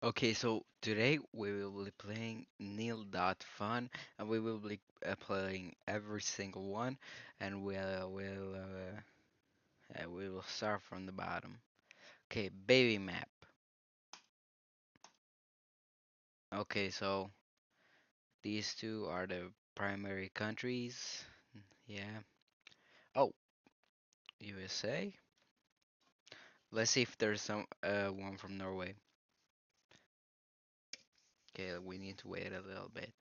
Okay, so today we will be playing neal.fun and we will be playing every single one and we will start from the bottom. Okay, baby map. Okay, so these two are the primary countries. Yeah. Oh, USA. Let's see if there's some one from Norway. Okay, we need to wait a little bit.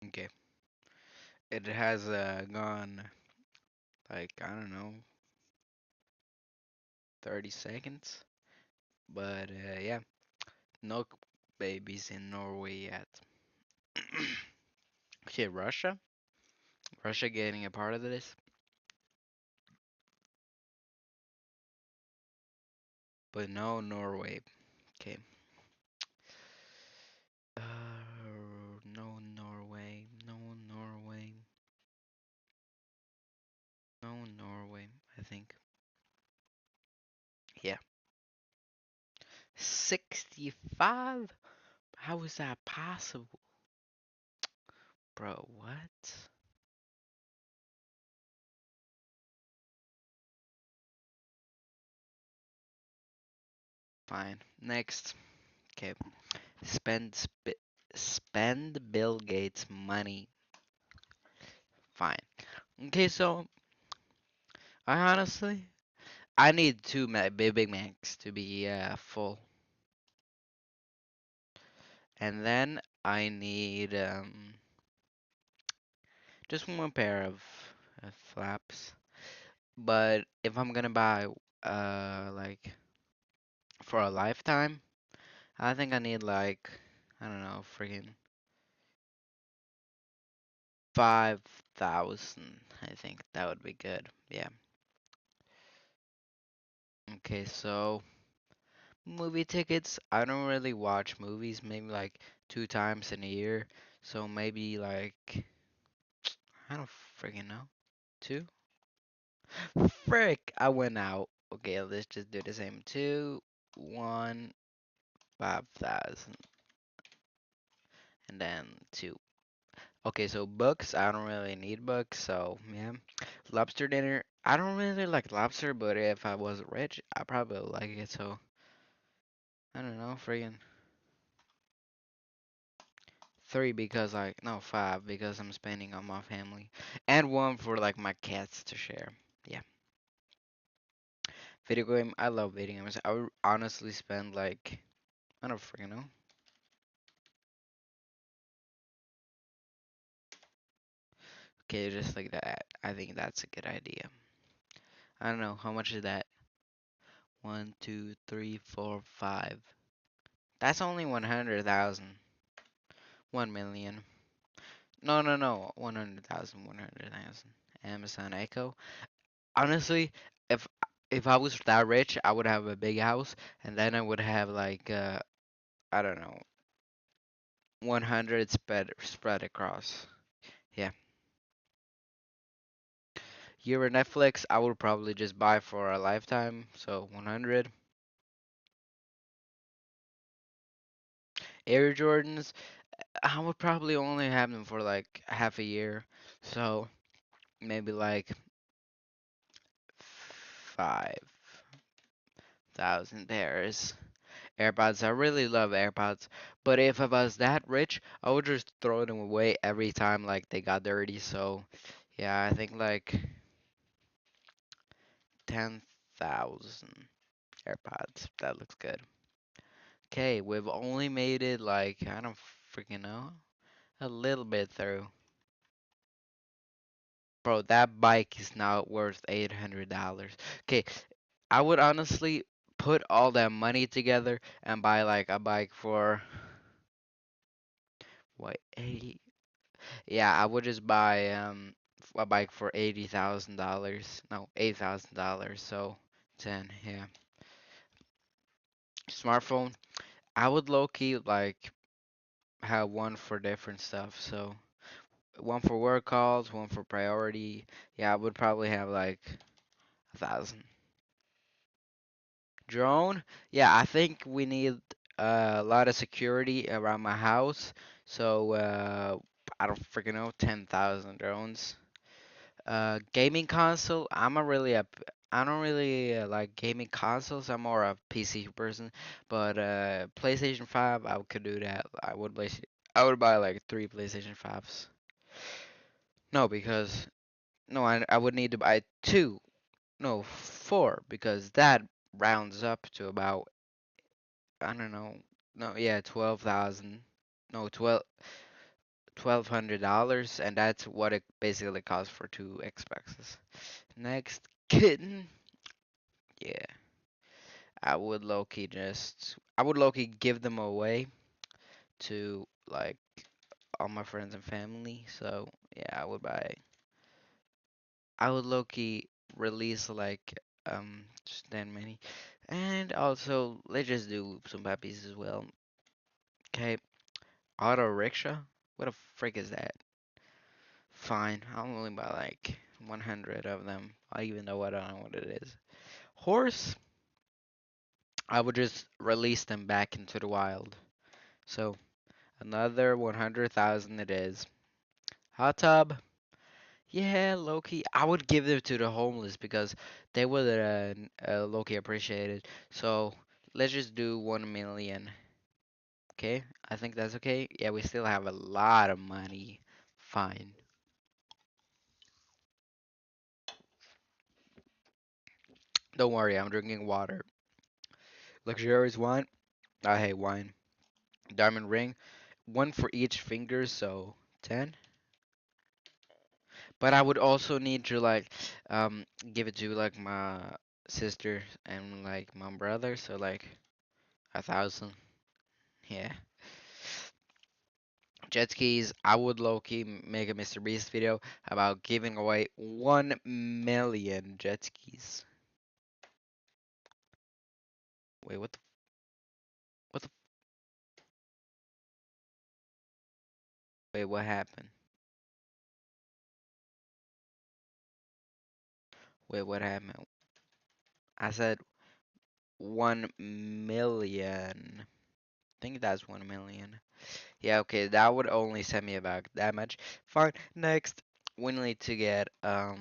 Okay. It has gone like I don't know 30 seconds. But yeah, no babies in Norway yet. Okay, Russia. Russia getting a part of this, but no Norway. Okay. No Norway. No Norway. No Norway. I think. Yeah. 65? How is that possible? Bro, what? Fine. Next. Okay. Spend Bill Gates money. Fine. Okay, so I need two Big Macs to be full, and then I need just one pair of flaps. But if I'm gonna buy like for a lifetime, I think I need like I don't know, freaking 5,000. I think that would be good. Yeah. Okay, so movie tickets. I don't really watch movies, maybe like two times in a year. So maybe like I don't freaking know. Two? Frick, I went out. Okay, let's just do the same. Two, one, 5,000, and then two. Okay, so books, I don't really need books, so yeah. Lobster dinner, I don't really like lobster, but if I was rich, I probably would like it, so I don't know, friggin' three because like, no, five because I'm spending on my family, and one for like my cats to share. Yeah. Video game, I love video games. I would honestly spend like, I don't freaking know. Okay, just like that. I think that's a good idea. I don't know, how much is that? One, two, three, four, five. That's only 100,000. 1 million. No, no, no. 100,000, 100,000. Amazon Echo. Honestly, if if I was that rich, I would have a big house, and then I would have like I don't know, 100 spread across. Yeah. Your Netflix, I would probably just buy for a lifetime, so 100. Air Jordans, I would probably only have them for like half a year, so maybe like 5,000 pairs. AirPods, I really love AirPods, but if I was that rich, I would just throw them away every time like they got dirty. So, yeah, I think like 10,000 AirPods. That looks good. Okay, we've only made it like I don't freaking know, a little bit through. Bro, that bike is now worth $800. Okay, I would honestly put all that money together and buy like a bike for what, 80? Yeah, I would just buy a bike for $80,000. No, $8,000. So 10, yeah. Smartphone, I would low key like have one for different stuff. So one for work calls, one for priority. Yeah, I would probably have like 1,000. Drone? Yeah, I think we need a lot of security around my house. So I don't freaking know, 10,000 drones. Gaming console. I don't really like gaming consoles. I'm more a PC person. But PlayStation 5, I could do that. I would buy like three PlayStation 5s. No, because no, I would need to buy two. No, four, because that rounds up to about, I don't know. No, yeah, 12,000. No, 1,200 dollars, and that's what it basically costs for two Xboxes. Next, kitten. Yeah, I would low key give them away to like all my friends and family. So yeah, I would low key release like just that many, and also let's just do some puppies as well. Okay, auto rickshaw. What a frick is that? Fine, I'll only buy like 100 of them. I even know what I don't know what it is. Horse, I would just release them back into the wild. So another 100,000 it is. Hot tub, yeah, Loki. I would give them to the homeless because they would Loki appreciate it. So let's just do 1 million. Okay, I think that's okay. Yeah, we still have a lot of money. Fine. Don't worry, I'm drinking water. Luxurious wine. I hate wine. Diamond ring. One for each finger, so 10. But I would also need to like give it to like my sister and like my brother, so like 1,000. Yeah. Jet skis, I would low key make a Mr. Beast video about giving away 1 million jet skis. Wait, what the, wait, what happened? Wait, what happened? I said 1 million. I think that's 1 million. Yeah, okay, that would only send me about that much. Fine, next, we need to get, I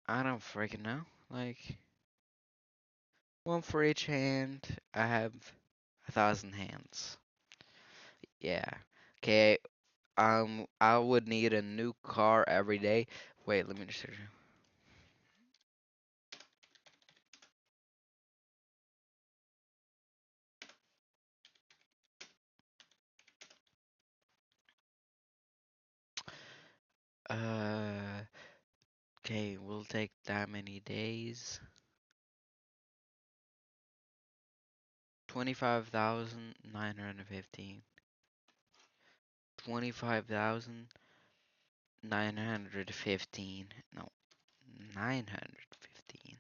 don't freaking know, like, one for each hand. I have 1,000 hands. Yeah. Okay, I would need a new car every day. Wait, let me just search. Uh, okay, we'll take that many days. 25,915. 25,915. No, 915.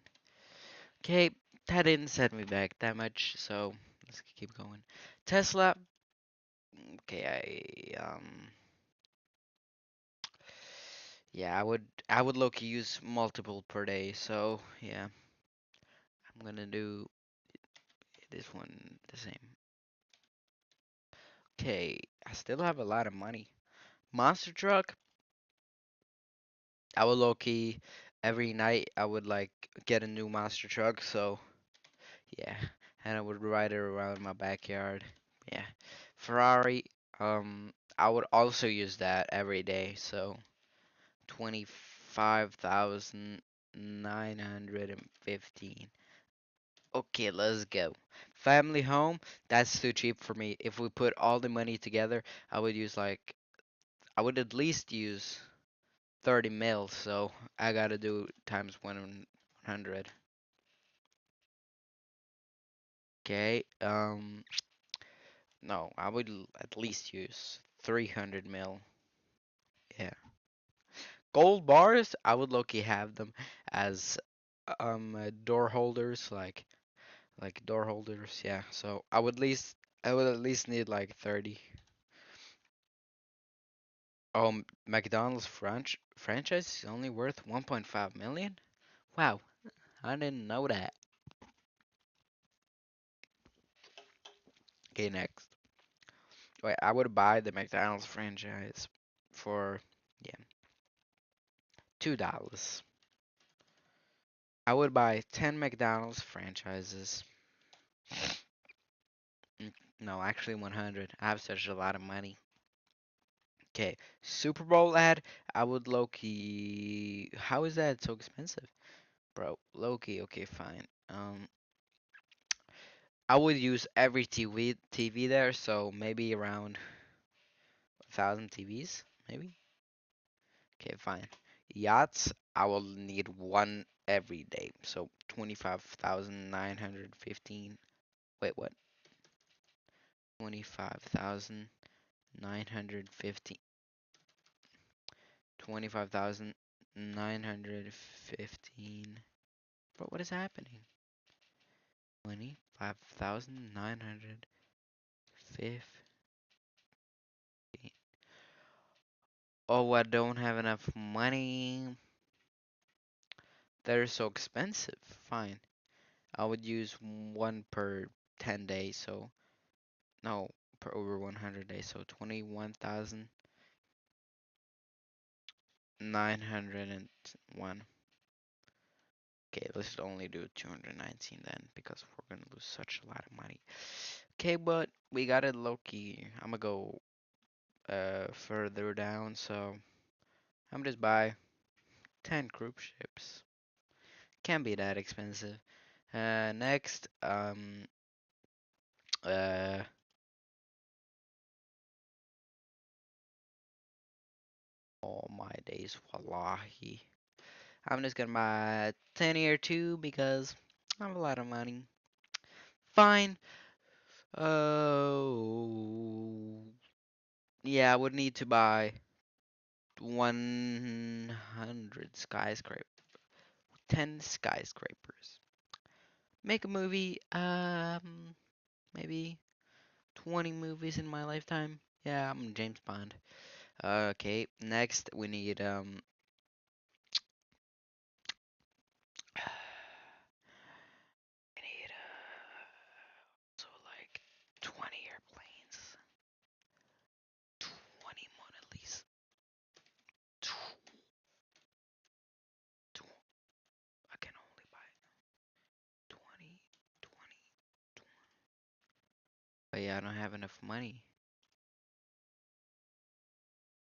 Okay, that didn't set me back that much, so let's keep going. Tesla. Okay, yeah, I would look use multiple per day, so yeah, I'm gonna do this one the same. Okay, I still have a lot of money. Monster truck, I would low key every night I would like get a new monster truck, so yeah, and I would ride it around my backyard. Yeah. Ferrari, I would also use that every day, so 25,915. Okay, let's go. Family home, that's too cheap for me. If we put all the money together, I would at least use 30 mil, so I gotta do times 100. Okay, no, I would at least use 300 mil. Yeah. Gold bars, I would low-key have them as door holders, like door holders, yeah. So I would at least need like 30. McDonald's franchise is only worth 1.5 million? Wow, I didn't know that. Okay, next. Wait, I would buy the McDonald's franchise for, yeah, $2. I would buy 10 McDonald's franchises. No, actually 100. I have such a lot of money. Okay, Super Bowl ad. I would low key. How is that so expensive, bro? Low key. Okay, fine. I would use every TV there, so maybe around 1,000 TVs, maybe. Okay, fine. Yachts. I will need one every day, so 25,915. Wait, what? 25,915. 25,915. Bro, what is happening? 25,915. Oh, I don't have enough money. They're so expensive. Fine. I would use one per 10 days, so no, per over 100 days, so 21,901. Okay, let's only do 219 then, because we're gonna lose such a lot of money. Okay, but we got it low key. I'm gonna go further down, so I'm just buy 10 cruise ships. Can't be that expensive. Next, uh, all my days, wallahi. I'm just gonna buy 10 or 2 because I have a lot of money. Fine. Oh, yeah, I would need to buy 100 skyscrapers, 10 skyscrapers. Make a movie, maybe 20 movies in my lifetime. Yeah, I'm James Bond. Okay, next we need we need so like 20 airplanes, 20 Mona Lisa, 20, I can only buy 20, 20. But yeah, I don't have enough money.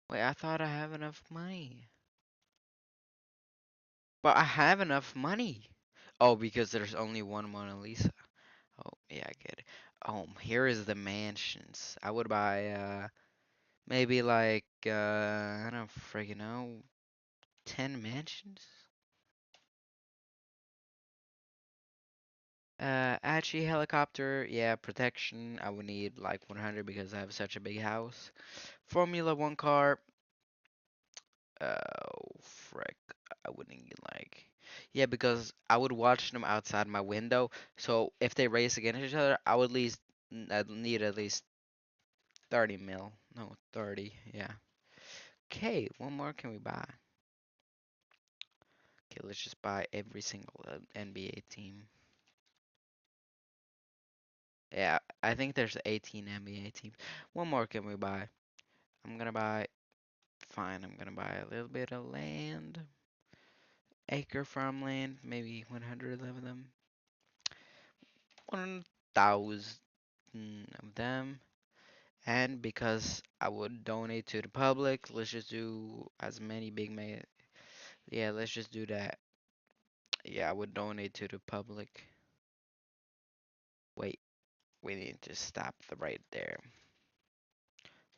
Wait, I thought I have enough money. But I have enough money. Oh, because there's only one Mona Lisa. Oh, yeah, I get it. Here is the mansions. I would buy maybe like I don't freaking know, 10 mansions. Actually, helicopter, yeah, protection. I would need like 100 because I have such a big house. Formula One car. Oh, frick. I would need like, yeah, because I would watch them outside my window. So if they race against each other, I would at least I'd need at least 30 mil. No, 30. Yeah. Okay, what more can we buy? Okay, let's just buy every single NBA team. Yeah, I think there's 18 NBA teams. What more can we buy? I'm gonna buy, fine, I'm gonna buy a little bit of land. Acre farmland, maybe 100 of them. 1,000 of them. And because I would donate to the public, let's just do as many big yeah, let's just do that. Yeah, I would donate to the public. Wait, we need to stop the right there.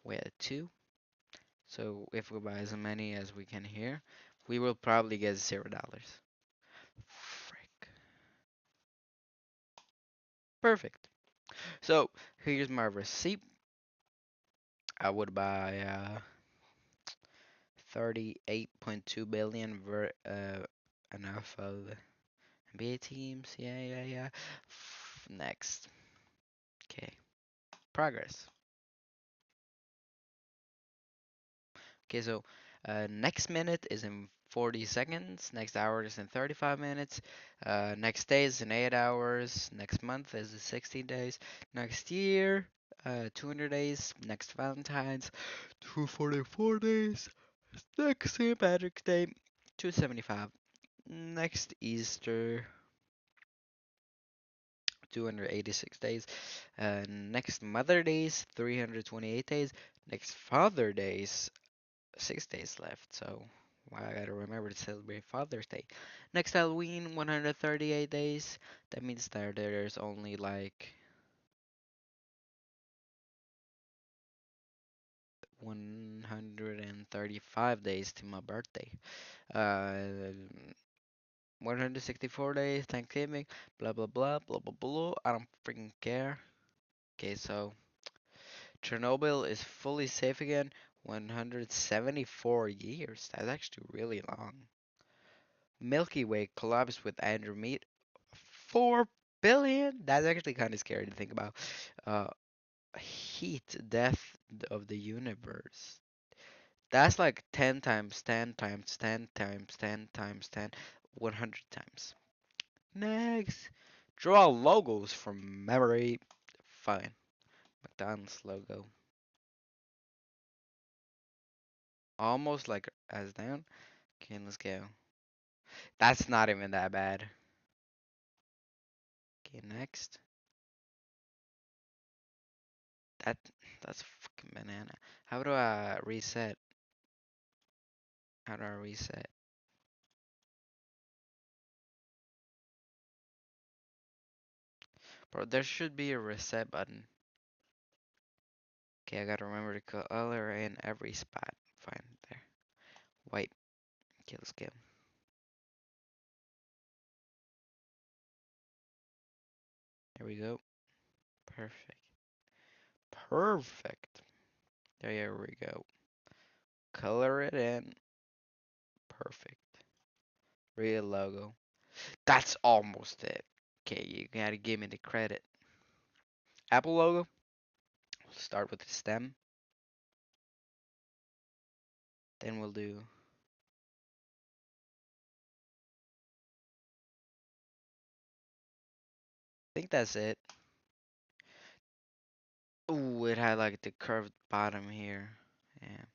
We're at 2. So if we buy as many as we can here, we will probably get $0. Frick. Perfect. So here's my receipt. I would buy 38.2 billion enough of NBA teams. Yeah, yeah, yeah. Next. Okay. Progress. Okay, so next minute is in 40 seconds, next hour is in 35 minutes, next day is in 8 hours, next month is in 60 days, next year, 200 days, next Valentine's, 244 days, next St. Patrick's Day, 275, next Easter, 286 days, next Mother Days, 328 days, next Father Days, 6 days left, so I gotta remember to celebrate Father's Day. Next Halloween, 138 days. That means that there's only like 135 days to my birthday. Uh, 164 days, Thanksgiving, blah blah blah blah blah blah. I don't freaking care. Okay, so Chernobyl is fully safe again. 174 years. That's actually really long. Milky Way collapsed with Andromeda. 4 billion? That's actually kind of scary to think about. Uh, heat death of the universe. That's like 10 times 10 times 10 times 10 times 10, 100 times. Next, draw logos from memory. Fine. McDonald's logo. Almost like as down. Okay, let's go. That's not even that bad. Okay, next. That that's fucking banana. How do I reset? How do I reset? Bro, there should be a reset button. Okay, I gotta remember to color in every spot. Fine, there. White. Okay, let's go. There we go. Perfect. Perfect. There we go. Color it in. Perfect. Real logo. That's almost it. Okay, you gotta give me the credit. Apple logo. We'll start with the stem. Then we'll do. I think that's it. Ooh, it had like the curved bottom here. Yeah,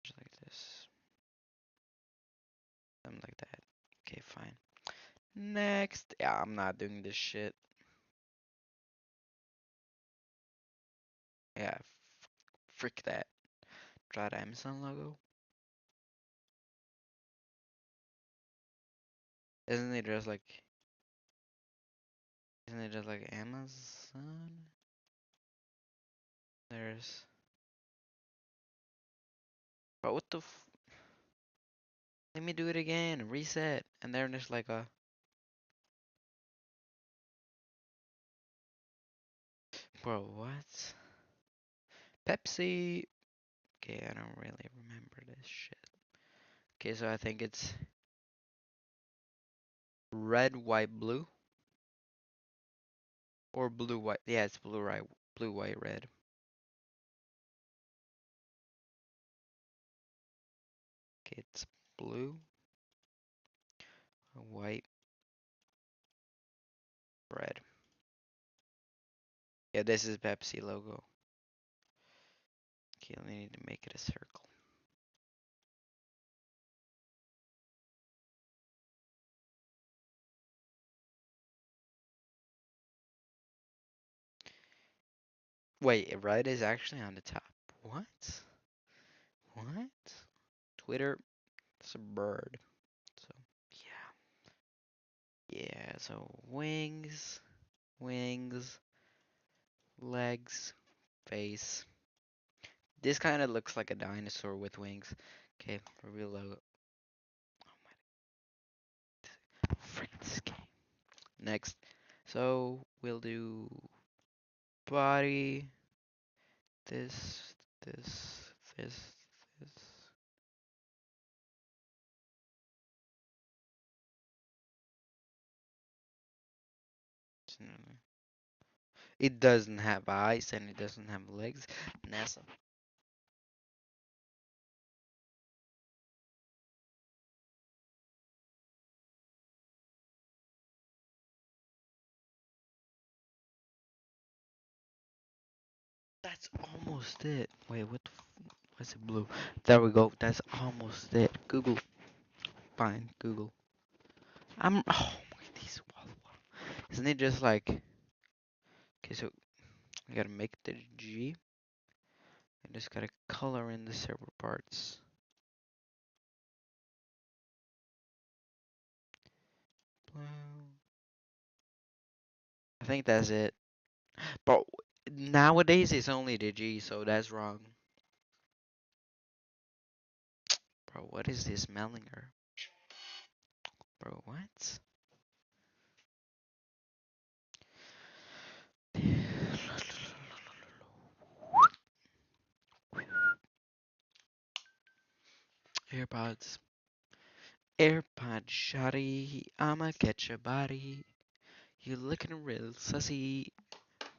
just like this. Something like that. Okay, fine. Next. Yeah, I'm not doing this shit. Yeah, frick that. Try the Amazon logo. Isn't it just like isn't it just like Amazon? There's Bro, what the let me do it again. Reset. And then there's like a bro, what? Pepsi. Okay, I don't really remember this shit. Okay, so I think it's red, white, blue. Or blue, white. Yeah, it's blue, right? Blue, white, red. Okay, it's blue, white, red. Yeah, this is Pepsi logo. Okay, I need to make it a circle. Wait, red is actually on the top. What? What? Twitter, it's a bird. So, yeah. Yeah, so wings, wings, legs, face. This kind of looks like a dinosaur with wings. Okay, reveal logo. Oh my, frick this game. Next. So, we'll do body, this, this, this, this. It doesn't have eyes and it doesn't have legs. NASA. That's almost it. Wait, what's it blue? There we go. That's almost it. Google. Fine, Google. Oh my, these. Isn't it just like, okay, so we gotta make the G and just gotta color in the several parts. Blue. I think that's it. But nowadays it's only the G, so that's wrong. Bro, what is this Mellinger? Bro, what? AirPods. AirPod shotty. I'ma catch your body. You looking real sussy.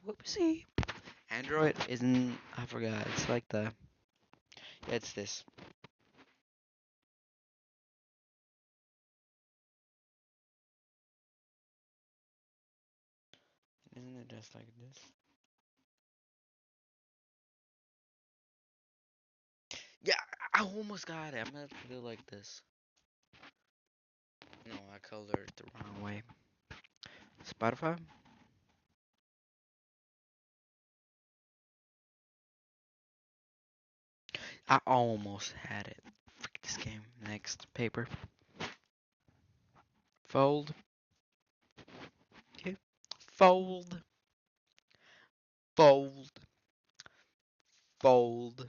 Whoopsie. Android isn't. I forgot. It's like the. Yeah, it's this. Isn't it just like this? Yeah, I almost got it. I'm gonna put it like this. No, I colored it the wrong way. Spotify? I almost had it. Frick this game. Next. Paper. Fold. Okay. Fold. Fold. Fold.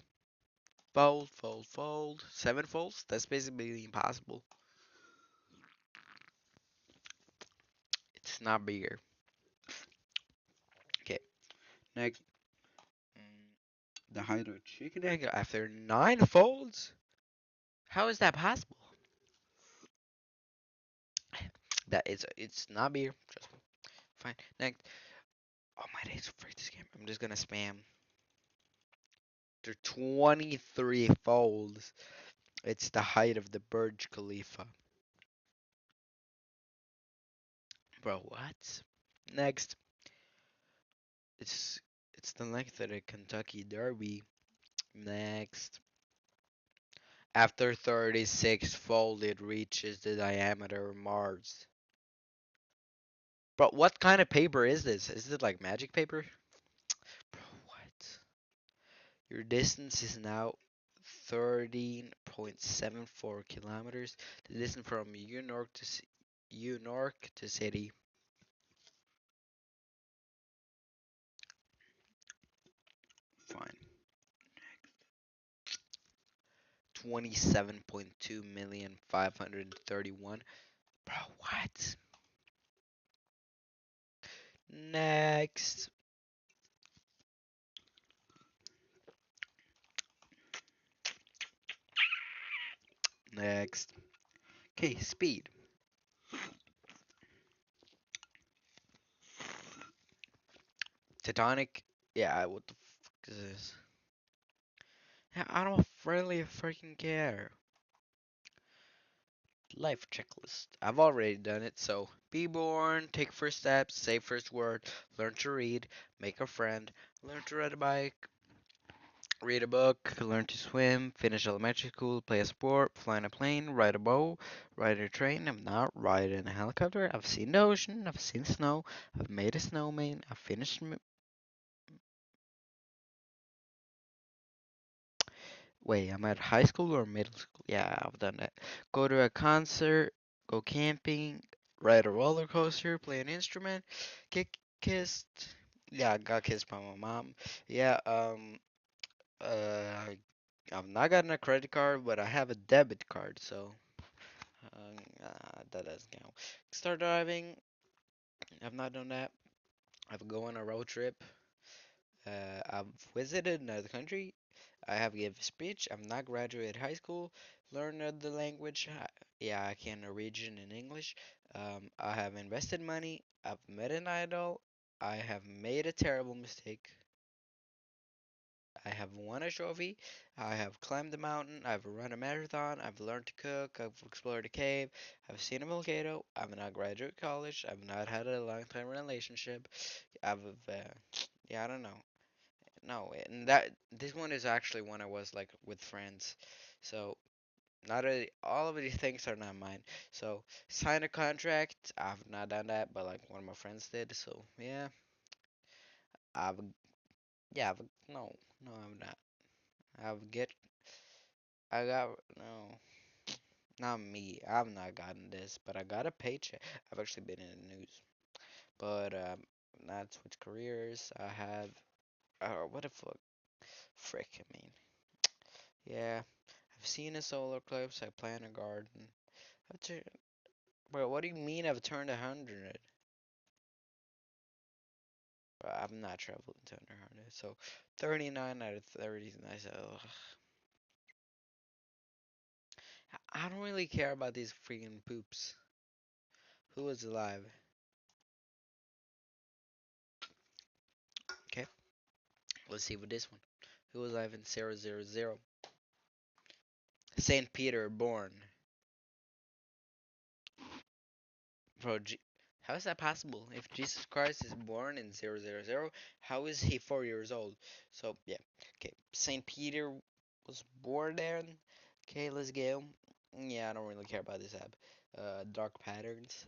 Fold. Fold. Fold. 7 folds? That's basically impossible. It's not bigger. Okay. Next. Mm, The height of a chicken egg after 9 folds? How is that possible? That it's not beer. Trust me. Fine. Next. Oh my days, frick this game. I'm just gonna spam. After 23 folds, it's the height of the Burj Khalifa. Bro, what? Next. It's it's the length of the Kentucky Derby. Next. After 36 fold, it reaches the diameter of Mars. Bro, what kind of paper is this? Is it like magic paper? Bro, what? Your distance is now 13.74 kilometers. The distance from York to city. Fine. 27.2,531,000. Bro, what? Next. Next. Okay, speed. Titanic. Yeah, what the fuck is this? Yeah, I don't really freaking care. Life checklist. I've already done it, so be born, take first steps, say first word, learn to read, make a friend, learn to ride a bike, read a book, learn to swim, finish elementary school, play a sport, fly in a plane, ride a boat, ride a train. I'm not riding a helicopter. I've seen the ocean, I've seen snow, I've made a snowman, I've finished. Wait, I'm at high school or middle school? Yeah, I've done that. Go to a concert, go camping, ride a roller coaster, play an instrument, get kissed. Yeah, I got kissed by my mom. Yeah, uh, I've not gotten a credit card, but I have a debit card, so that doesn't count. Start driving. I've not done that. I've go on a road trip. I've visited another country. I have give a speech. I'm not graduated high school. Learned the language. Yeah, I can Norwegian and English. I have invested money. I've met an idol. I have made a terrible mistake. I have won a trophy. I have climbed a mountain. I've run a marathon. I've learned to cook. I've explored a cave. I've seen a volcano. I've not graduated college. I've not had a long time relationship. I've, yeah, I don't know. No, and that this one is actually when I was like with friends. So not all of these things are not mine. So sign a contract. I've not done that, but like one of my friends did. So yeah, I've yeah, I've, no, no, I'm not. I've get I got no, not me. I've not gotten this, but I got a paycheck. I've actually been in the news, but not switch careers. I have. What the fuck? Frick. I mean, yeah. I've seen a solar eclipse. I plant a garden. I've turned, bro, what do you mean I've turned 100? Bro, I've not traveled to 100. So 39 out of 30. And I said, ugh. I don't really care about these freaking poops. Who is alive? Okay, let's see with this one. Who was alive in 000? Saint Peter born. Bro, how is that possible? If Jesus Christ is born in 000, how is he 4 years old? So, yeah. Okay, Saint Peter was born there. Okay, let's go. Yeah, I don't really care about this app. Dark patterns.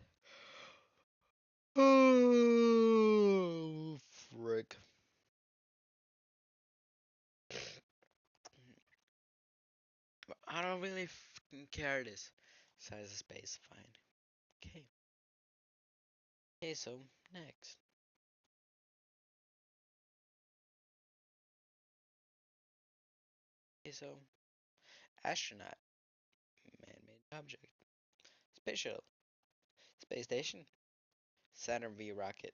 Oh, frick. I don't really fucking care this. Size of space, fine. Okay. Okay, so next. Okay, so astronaut, man-made object, spatial, space station, Saturn V rocket,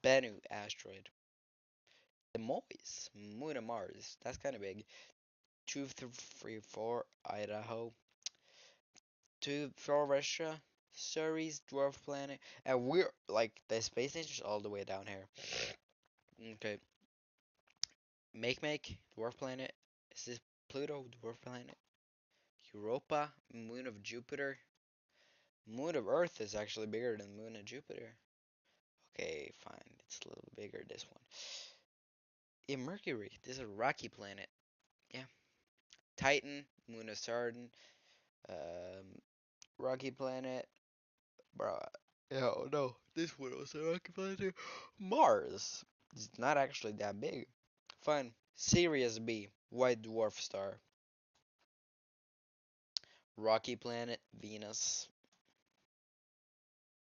Bennu asteroid, Demois, moon of Mars. That's kind of big. 234 Idaho, 2 4 Russia, Ceres dwarf planet, and we're like the space station's all the way down here. Okay, Make dwarf planet. Is this Pluto dwarf planet? Europa, moon of Jupiter. Moon of Earth is actually bigger than moon of Jupiter. Okay, fine. It's a little bigger, this one. Yeah, Mercury. This is a rocky planet. Yeah. Titan, moon of Saturn. Um, rocky planet. Bro. Yeah, no. This one was a rocky planet too. Mars. It's not actually that big. Fine. Sirius B. White dwarf star. Rocky planet. Venus.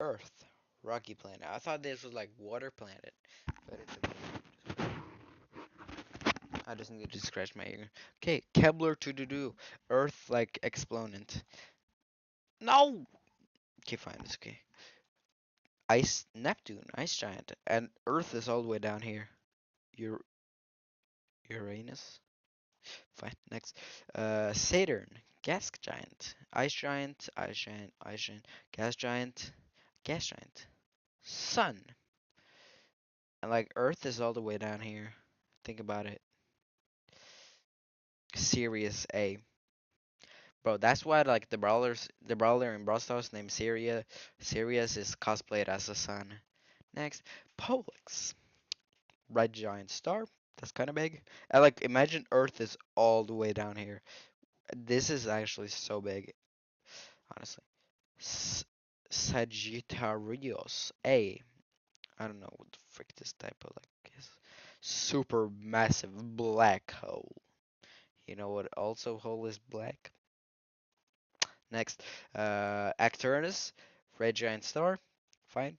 Earth. Rocky planet. I thought this was like water planet. But I just need to scratch my ear. Okay, Kepler to do. Earth like exponent. No! Okay, fine, it's okay. Ice Neptune, ice giant, and Earth is all the way down here. Ur Uranus. Fine, next. Saturn, gas giant, ice giant, ice giant, ice giant, gas giant, gas giant. Sun, and like Earth is all the way down here. Think about it. Sirius A. Bro, that's why like the brawler in Brawl Stars named Sirius is cosplayed as the sun. Next, Pollux, red giant star. That's kind of big. And like, imagine Earth is all the way down here. This is actually so big, honestly. S Sagittarius A. I don't know what the frick this type of like is. Super massive black hole. You know what also hole is black? Next, Acturnus, red giant star. Fine.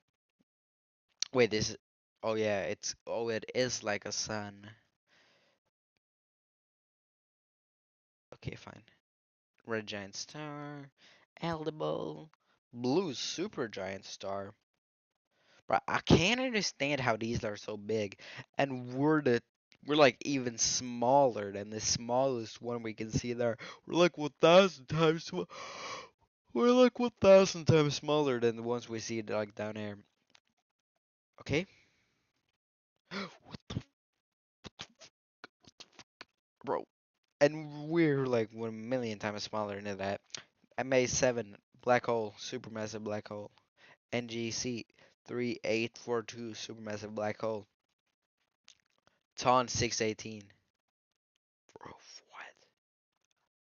Wait, this is. Oh yeah, it is like a sun. Okay, fine. Red giant star, Eldible, blue super giant star. But I can't understand how these are so big, and we're like even smaller than the smallest one we can see there. We're like 1,000 times we're like 1,000 times smaller than the ones we see like down here. Okay. What the bro? And we're like 1 million times smaller than that. MA7 black hole, supermassive black hole. NGC 3842 supermassive black hole. It's on 618. Bro, what?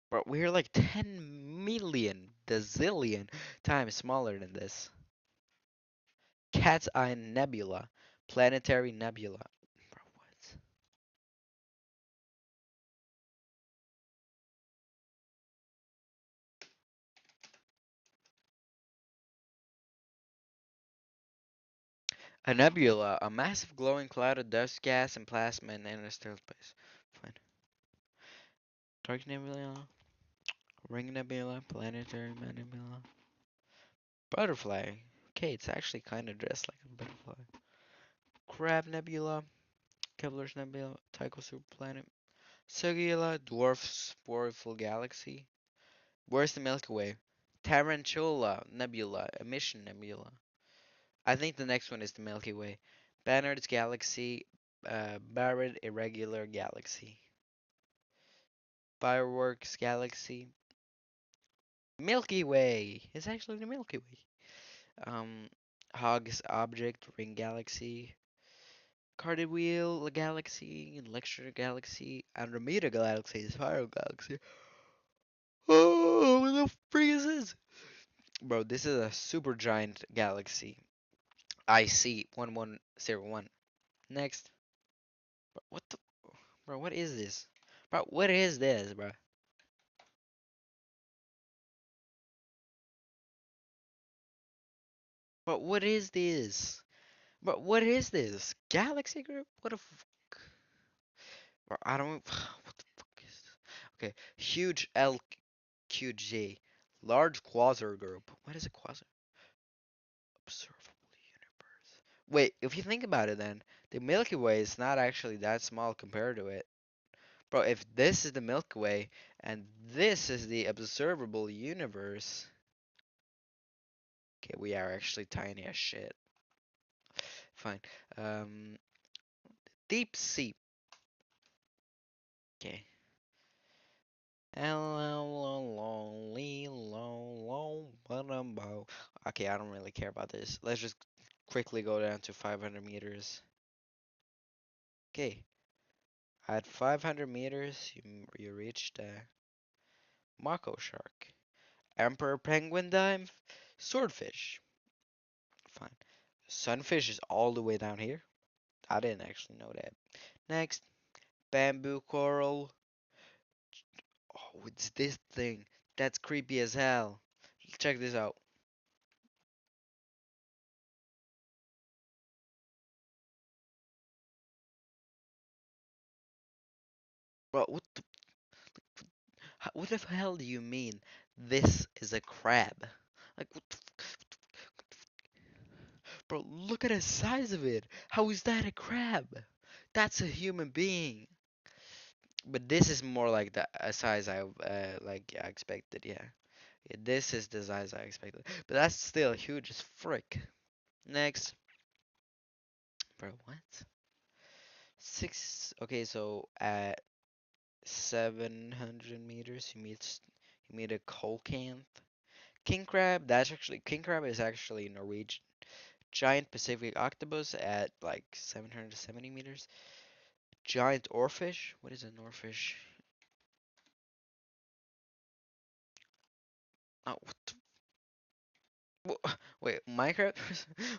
Bro, we're like 10 million, bazillion times smaller than this. Cat's Eye Nebula. Planetary nebula. Bro, what? A nebula, a massive glowing cloud of dust, gas, and plasma in interstellar space. Fine. Dark nebula, ring nebula, planetary nebula. Butterfly. Okay, it's actually kind of dressed like a butterfly. Crab nebula, Kepler's nebula, Tycho superplanet. Sagitula, dwarf sporiful galaxy. Where's the Milky Way? Tarantula nebula, emission nebula. I think the next one is the Milky Way. Barnard's galaxy, Barrett irregular galaxy. Fireworks galaxy. Milky Way. It's actually the Milky Way. Um, Hogg's object ring galaxy. Carded wheel galaxy. Lecture galaxy. Andromeda galaxy. Spiral galaxy. Oh, what the freak is this? Bro, this is a super giant galaxy. IC 1101. Next. Bro, what the? Bro, what is this? Bro, what is this, bro? But what is this? But what is this? Galaxy group? What a bro, I don't what the fuck is this? Okay, huge LQG. Large quasar group. What is a quasar? Observable universe. Wait, if you think about it then, the Milky Way is not actually that small compared to it. Bro, if this is the Milky Way and this is the observable universe, okay, we are actually tiny as shit. Fine. Um, deep sea. Okay. Okay, I don't really care about this. Let's just quickly go down to 500 meters. Okay, at 500 meters, you reached Mako shark, emperor penguin dive, swordfish. Fine. Sunfish is all the way down here. I didn't actually know that. Next, bamboo coral. Oh, it's this thing. That's creepy as hell. Check this out. Bro, what the hell do you mean? This is a crab. Like, what the bro, look at the size of it. How is that a crab? That's a human being. But this is more like the size I like I expected. Yeah. Yeah, this is the size I expected. But that's still huge as frick. Next, bro, what? Six. Okay, so at 700 meters, you meet a coelacanth. King crab. That's actually king crab is actually Norwegian. Giant Pacific octopus at like 770 meters. Giant oarfish. What is an oarfish? Oh, wait, Minecraft?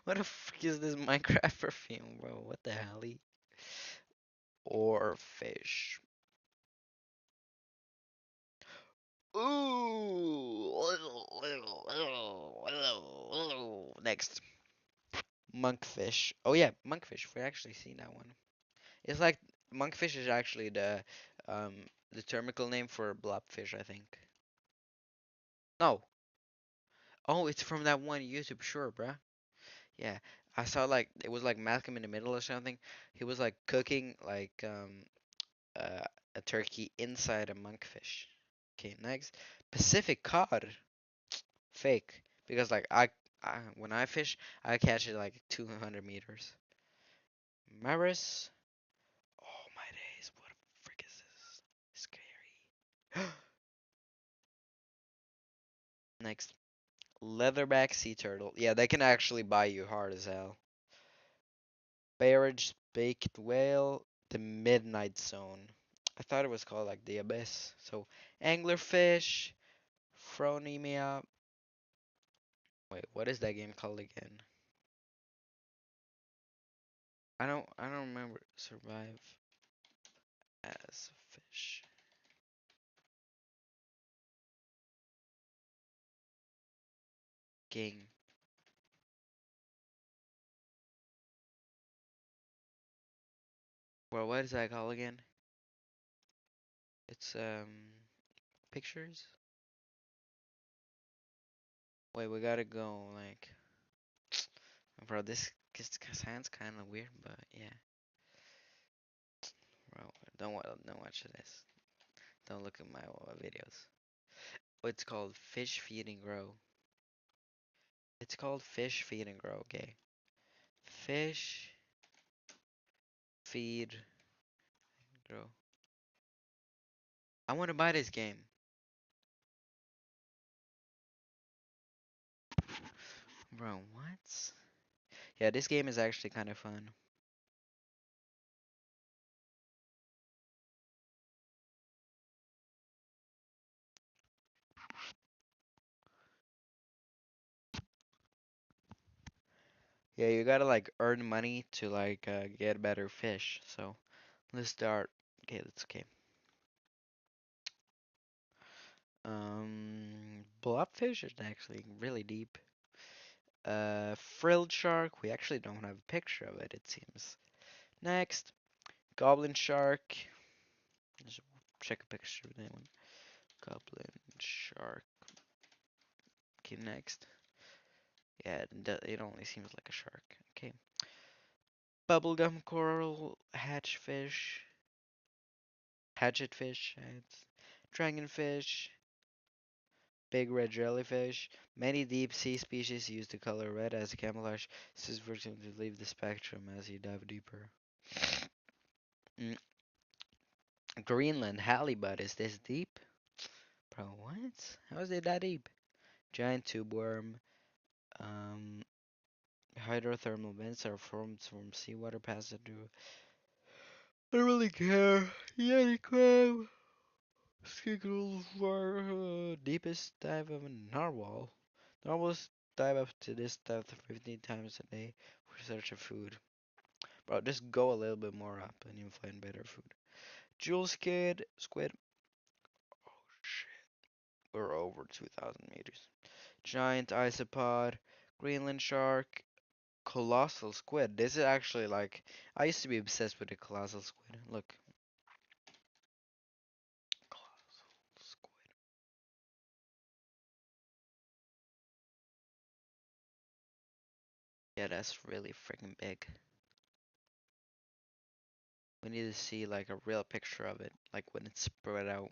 What the frick is this Minecraft perfume, bro? What the hell? Oarfish. Ooh. Next, monkfish. Oh yeah, monkfish. We actually seen that one. It's like monkfish is actually the termical name for blobfish, I think. No. Oh, it's from that one YouTube short, bruh. Yeah, I saw like it was like Malcolm in the Middle or something. He was like cooking like uh, a turkey inside a monkfish. Okay, next, Pacific cod, fake because like I when I fish I catch it like 200 meters. Maris, oh my days, what the frick is this? Scary. Next, leatherback sea turtle. Yeah, they can actually bite you hard as hell. Barrage baked whale. The Midnight Zone. I thought it was called like the Abyss. So anglerfish, phronemia. Wait, what is that game called again? I don't remember. Survive as a fish. Game. Well, what is that called again? It's pictures. Wait, we gotta go like, bro. Sounds kind of weird, but yeah, bro. Don't watch this. Don't look at my videos. It's called Fish Feed and Grow. It's called Fish Feed and Grow. Okay. Fish Feed Grow. I want to buy this game, bro. What? Yeah, this game is actually kind of fun. Yeah, you gotta like earn money to like get better fish. So let's start. Okay, let's okay. Blobfish is actually really deep. Frilled shark. We actually don't have a picture of it, it seems. Next, goblin shark. Let's check a picture of that one. Goblin shark. Okay, next. Yeah, it only seems like a shark. Okay. Bubblegum coral, hatchfish, hatchetfish, dragonfish, big red jellyfish. Many deep sea species use the color red as a camouflage. This is for them to leave the spectrum as you dive deeper. Mm, Greenland halibut, is this deep? Bro, what? How is it that deep? Giant tube worm. Um, Hydrothermal vents are formed from seawater passing through. I don't really care. Yeti crab. Skiggles for deepest dive of a narwhal. Narwhals dive up to this depth 15 times a day for search of food. Bro, just go a little bit more up and you'll find better food. Jewel squid. Oh shit, we're over 2,000 meters. Giant isopod, Greenland shark, colossal squid. This is actually like, I used to be obsessed with the colossal squid. Look, colossal squid. Yeah, that's really freaking big. We need to see like a real picture of it, like when it's spread out.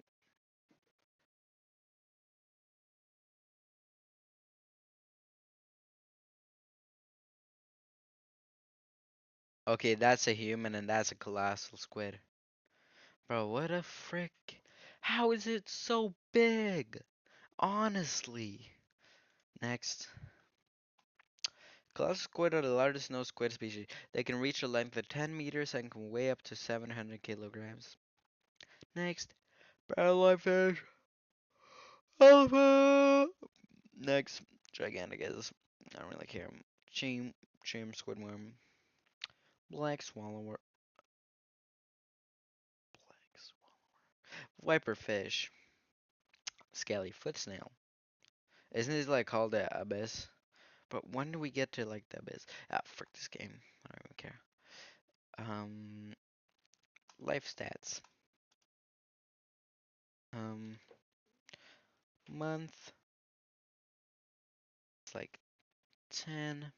Okay, that's a human and that's a colossal squid. Bro, what a frick. How is it so big? Honestly. Next. Colossal squid are the largest known squid species. They can reach a length of 10 meters and can weigh up to 700 kilograms. Next. Barrel fish. Alpha. Next. Giganticus. I don't really care. Chim squidworm. Black swallower. Black Viperfish. Scaly foot snail. Isn't this like called the abyss? But when do we get to like the abyss? Ah, frick this game. I don't even care. Um, life stats. Um, month. It's like 10.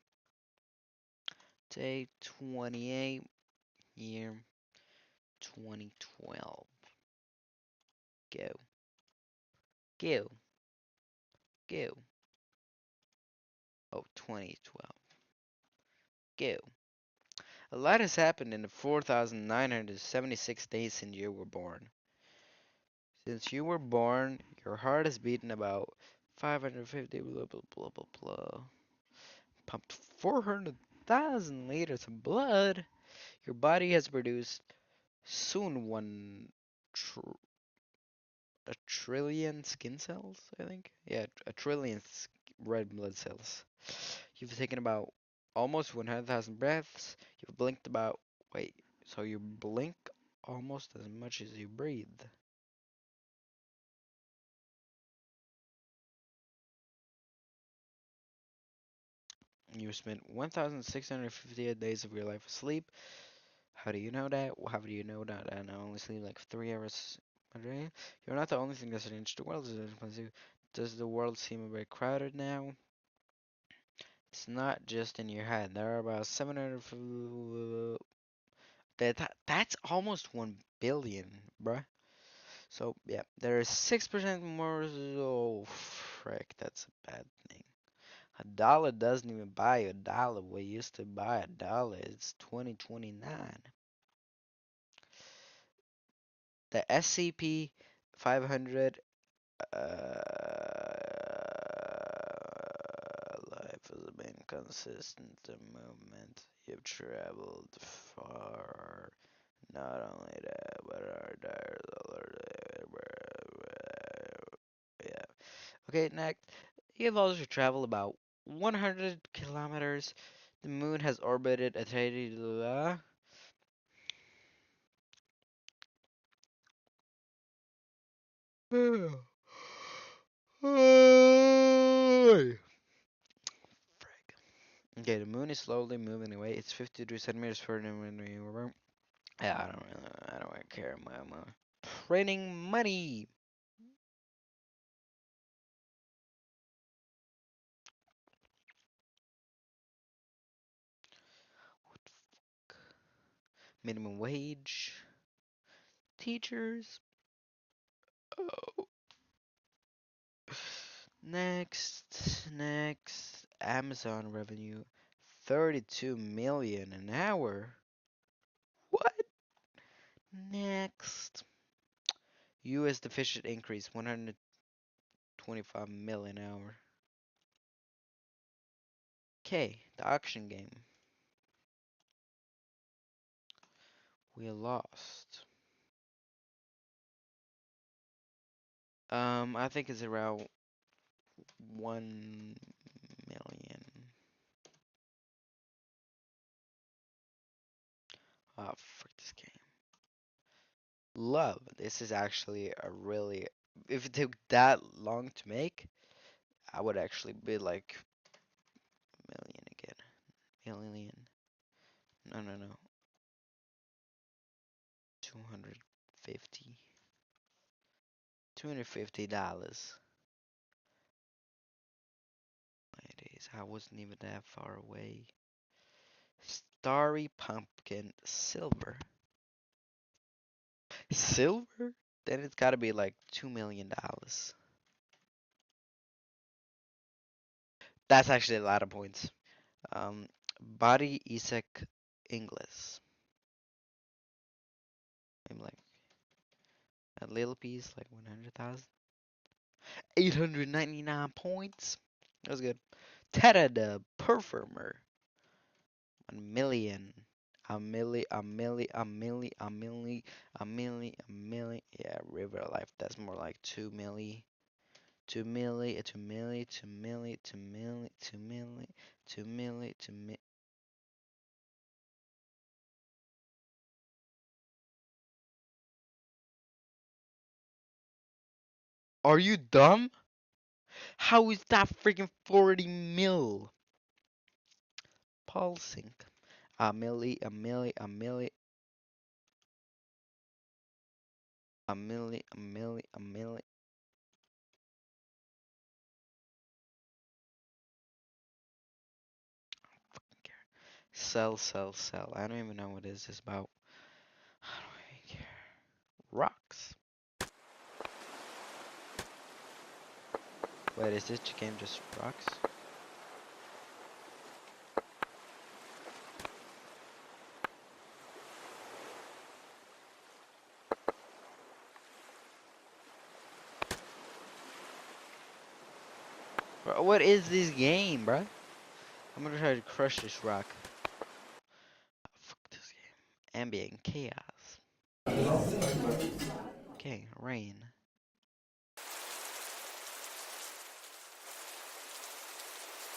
Day 28. Year 2012. Go. Go. Go. Oh, 2012. Go. A lot has happened in the 4,976 days since you were born. Since you were born, your heart has beaten about 550 blah blah blah blah blah. Pumped 400,000 liters of blood. Your body has produced Soon a trillion skin cells, I think. Yeah, a trillion red blood cells. You've taken about almost 100,000 breaths. You've blinked about, wait, so you blink almost as much as you breathe. You spent 1,658 days of your life asleep. How do you know that? How do you know that? And I only sleep like 3 hours a day. You're not the only thing that's changed the world. Does the world seem very crowded now? It's not just in your head. There are about 700. That's almost 1 billion, bruh. So yeah, there is 6% more. Oh, frick, that's a bad thing. A dollar doesn't even buy a dollar. We used to buy a dollar. It's 2029. The SCP 500. Life has been consistent. The movement you've traveled far. Not only that, but our yeah. Okay, next. You've also traveled about 100 kilometers. The moon has orbited a tiny. Okay, the moon is slowly moving away. It's 53 centimeters further than we were. Yeah, I don't really care. I'm printing money. What the fuck? Minimum wage. Teachers. Oh. Next. Amazon revenue. 32 million an hour. What? Next. U.S. deficit increase 125 million an hour. Okay, the auction game. We lost. I think it's around 1 million. Oh, frick this game. Love. This is actually a really. If it took that long to make, I would actually be like million again. Million. No, no, no. 250. $250. My days. I wasn't even that far away. Starry pumpkin silver. Silver? Then it's gotta be like $2 million. That's actually a lot of points. Body Isaac Inglis. I'm like a little piece, like 100,000. 899 points. That was good. Teta the Performer. 1 million. A milli. Yeah, River Life. That's more like 2 milli. 2 milli, 2 milli, 2 milli, 2 milli, 2 milli, 2 milli, 2 milli. Are you dumb? How is that freaking 40 mil? Pulsing. A milli. Sell. I don't even know what this is about. I don't even care. Rocks. Wait, is this game just rocks? Bro, what is this game, bro? I'm gonna try to crush this rock. Oh, fuck this game. Ambient chaos. Okay, rain.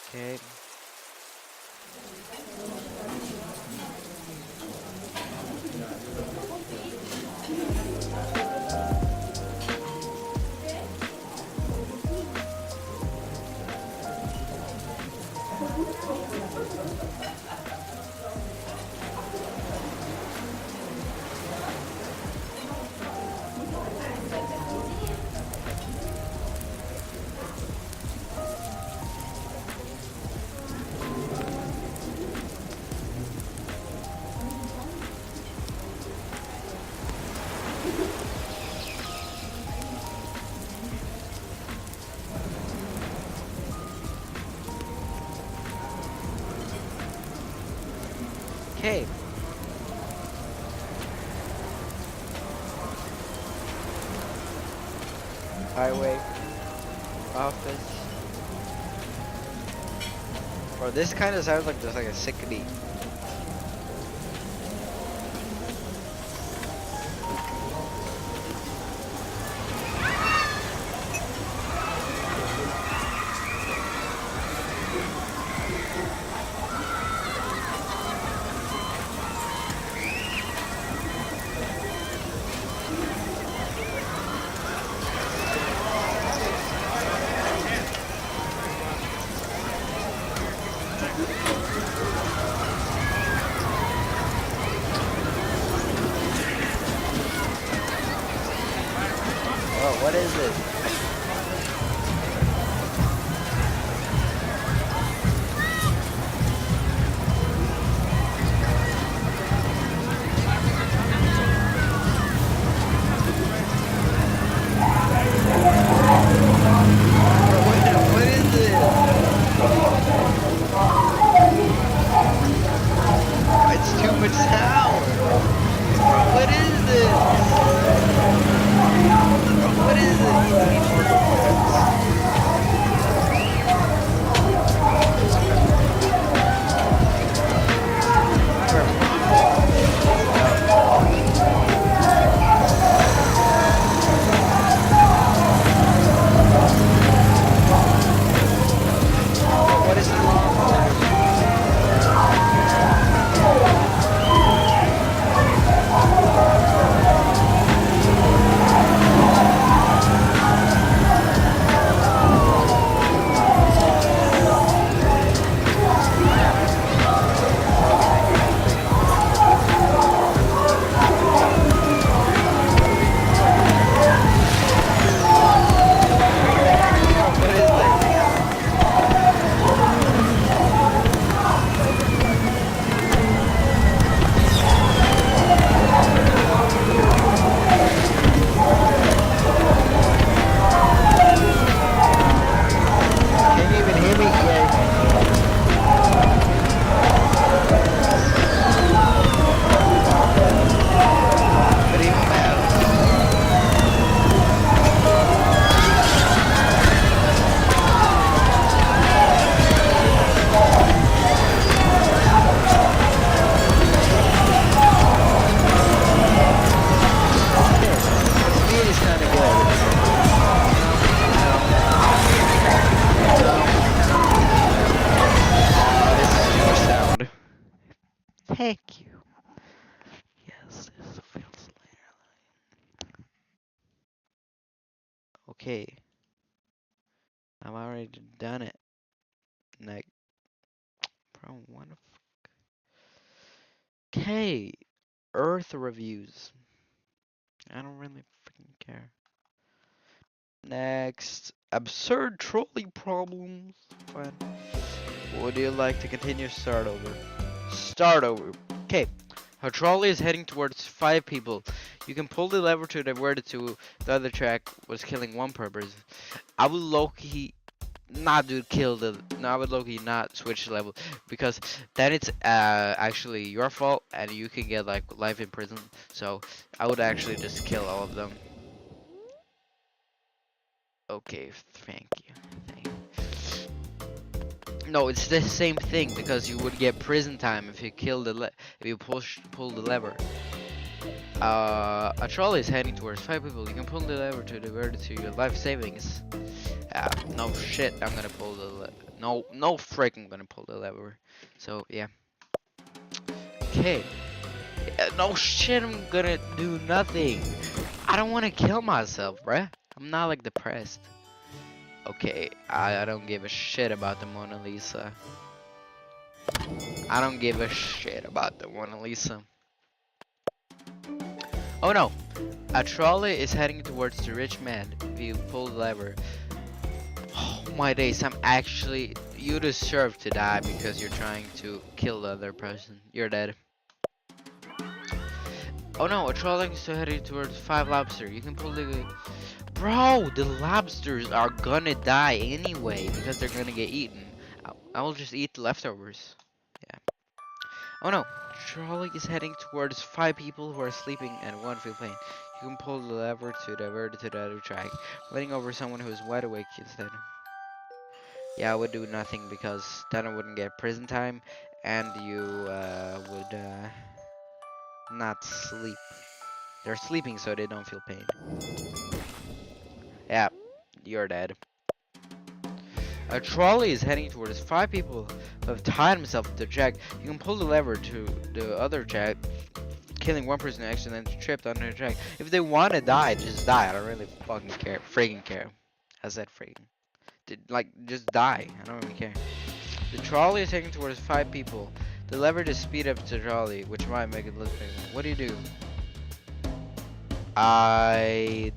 Okay. Okay. Highway. Office. Bro, this kind of sounds like just like a sick beat. Oh, what is it? Bro, what is it? It's too much sound. Bro, what is this? Bro, what is it? You need more components. Bro, what is this? Bro, what is this? Can't even hear me yet. But even matters. Okay, the speed is kind of good. Oh, this is too much sound. Thank you. Yes, this feels later. Okay, I've already done it. Like, bro, what the Okay, Earth reviews. I don't really freaking care. Next, absurd trolley problems. Fine. Would you like to continue? Start over. Start over. Okay. A trolley is heading towards 5 people. You can pull the lever to divert it to the other track, was killing one person. I would low-key not do kill the no, I would low-key not switch the level because then it's actually your fault and you can get like life in prison. So I would actually just kill all of them. Okay, thank you. Thank you. No, it's the same thing because you would get prison time if you kill if you pull the lever. A trolley is heading towards 5 people. You can pull the lever to divert it to your life savings. No shit, I'm gonna pull the no freaking gonna pull the lever. So yeah. Okay. No shit, I'm gonna do nothing. I don't wanna kill myself, bruh. I'm not like depressed. Okay, I don't give a shit about the Mona Lisa. I don't give a shit about the Mona Lisa. Oh no! A trolley is heading towards the rich man. If you pull the lever. Oh my days, I'm actually. You deserve to die because you're trying to kill the other person. You're dead. Oh no, a trolley is heading towards 5 lobsters. You can pull the. Bro, the lobsters are gonna die anyway because they're gonna get eaten. I will just eat the leftovers. Yeah. Oh no, trolley is heading towards 5 people who are sleeping and 1 feel pain. You can pull the lever to divert it to the other track, letting over someone who is wide awake instead. Yeah, I would do nothing because then I wouldn't get prison time, and you would not sleep. They're sleeping so they don't feel pain. Yeah, you're dead. A trolley is heading towards 5 people who have tied themselves to the track. You can pull the lever to the other track, killing 1 person accidentally tripped on the track. If they want to die, just die. I don't really fucking care. Freaking care. I said freaking. Like, just die. I don't really care. The trolley is heading towards 5 people. The lever to speed up the trolley, which might make it look bigger. What do? I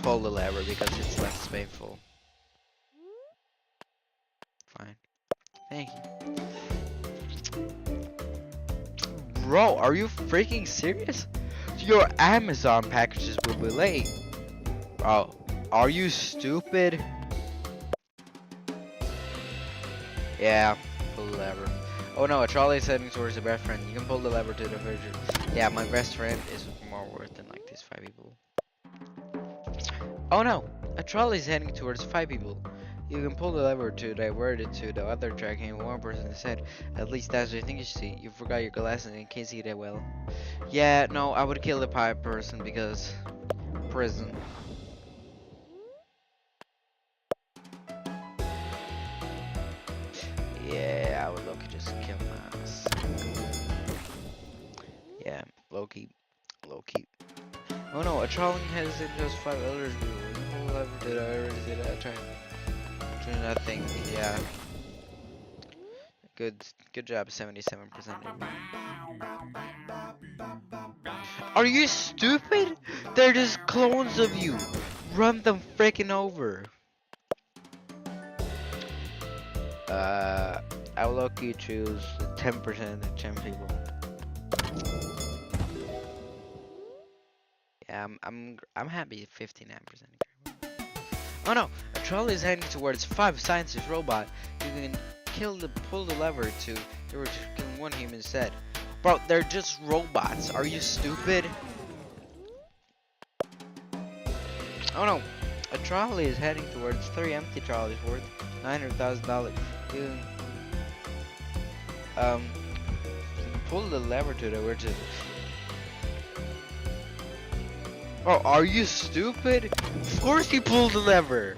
pull the lever because it's less painful. Fine. Thank you. Bro, are you freaking serious? Your Amazon packages will be late. Bro, are you stupid? Yeah, pull the lever. Oh no, a trolley is heading towards your best friend. You can pull the lever to the virgin. Yeah, my best friend is more worth than like these 5 people. Oh no, a trolley is heading towards 5 people. You can pull the lever to divert it to the other track and 1 person instead. At least that's what I think you see. You forgot your glasses and can't see that well. Yeah, no, I would kill the 5 person because prison. Yeah, I would look just kill us. Yeah, Loki. Loki. Oh no, a trolley has in just 5 others. Pull the lever to the other did I try? Do nothing. Yeah. Good job, 77%. Are you stupid? They're just clones of you. Run them freaking over. I will let you choose 10% of 10 people. Yeah, I'm happy 59%. Oh no, a trolley is heading towards 5 scientist robot. You can pull the lever to kill 1 human instead. Bro, they're just robots. Are you stupid? Oh no, a trolley is heading towards 3 empty trolleys worth $900,000. You pull the lever to the virgin. Oh, are you stupid? Of course you pulled the lever.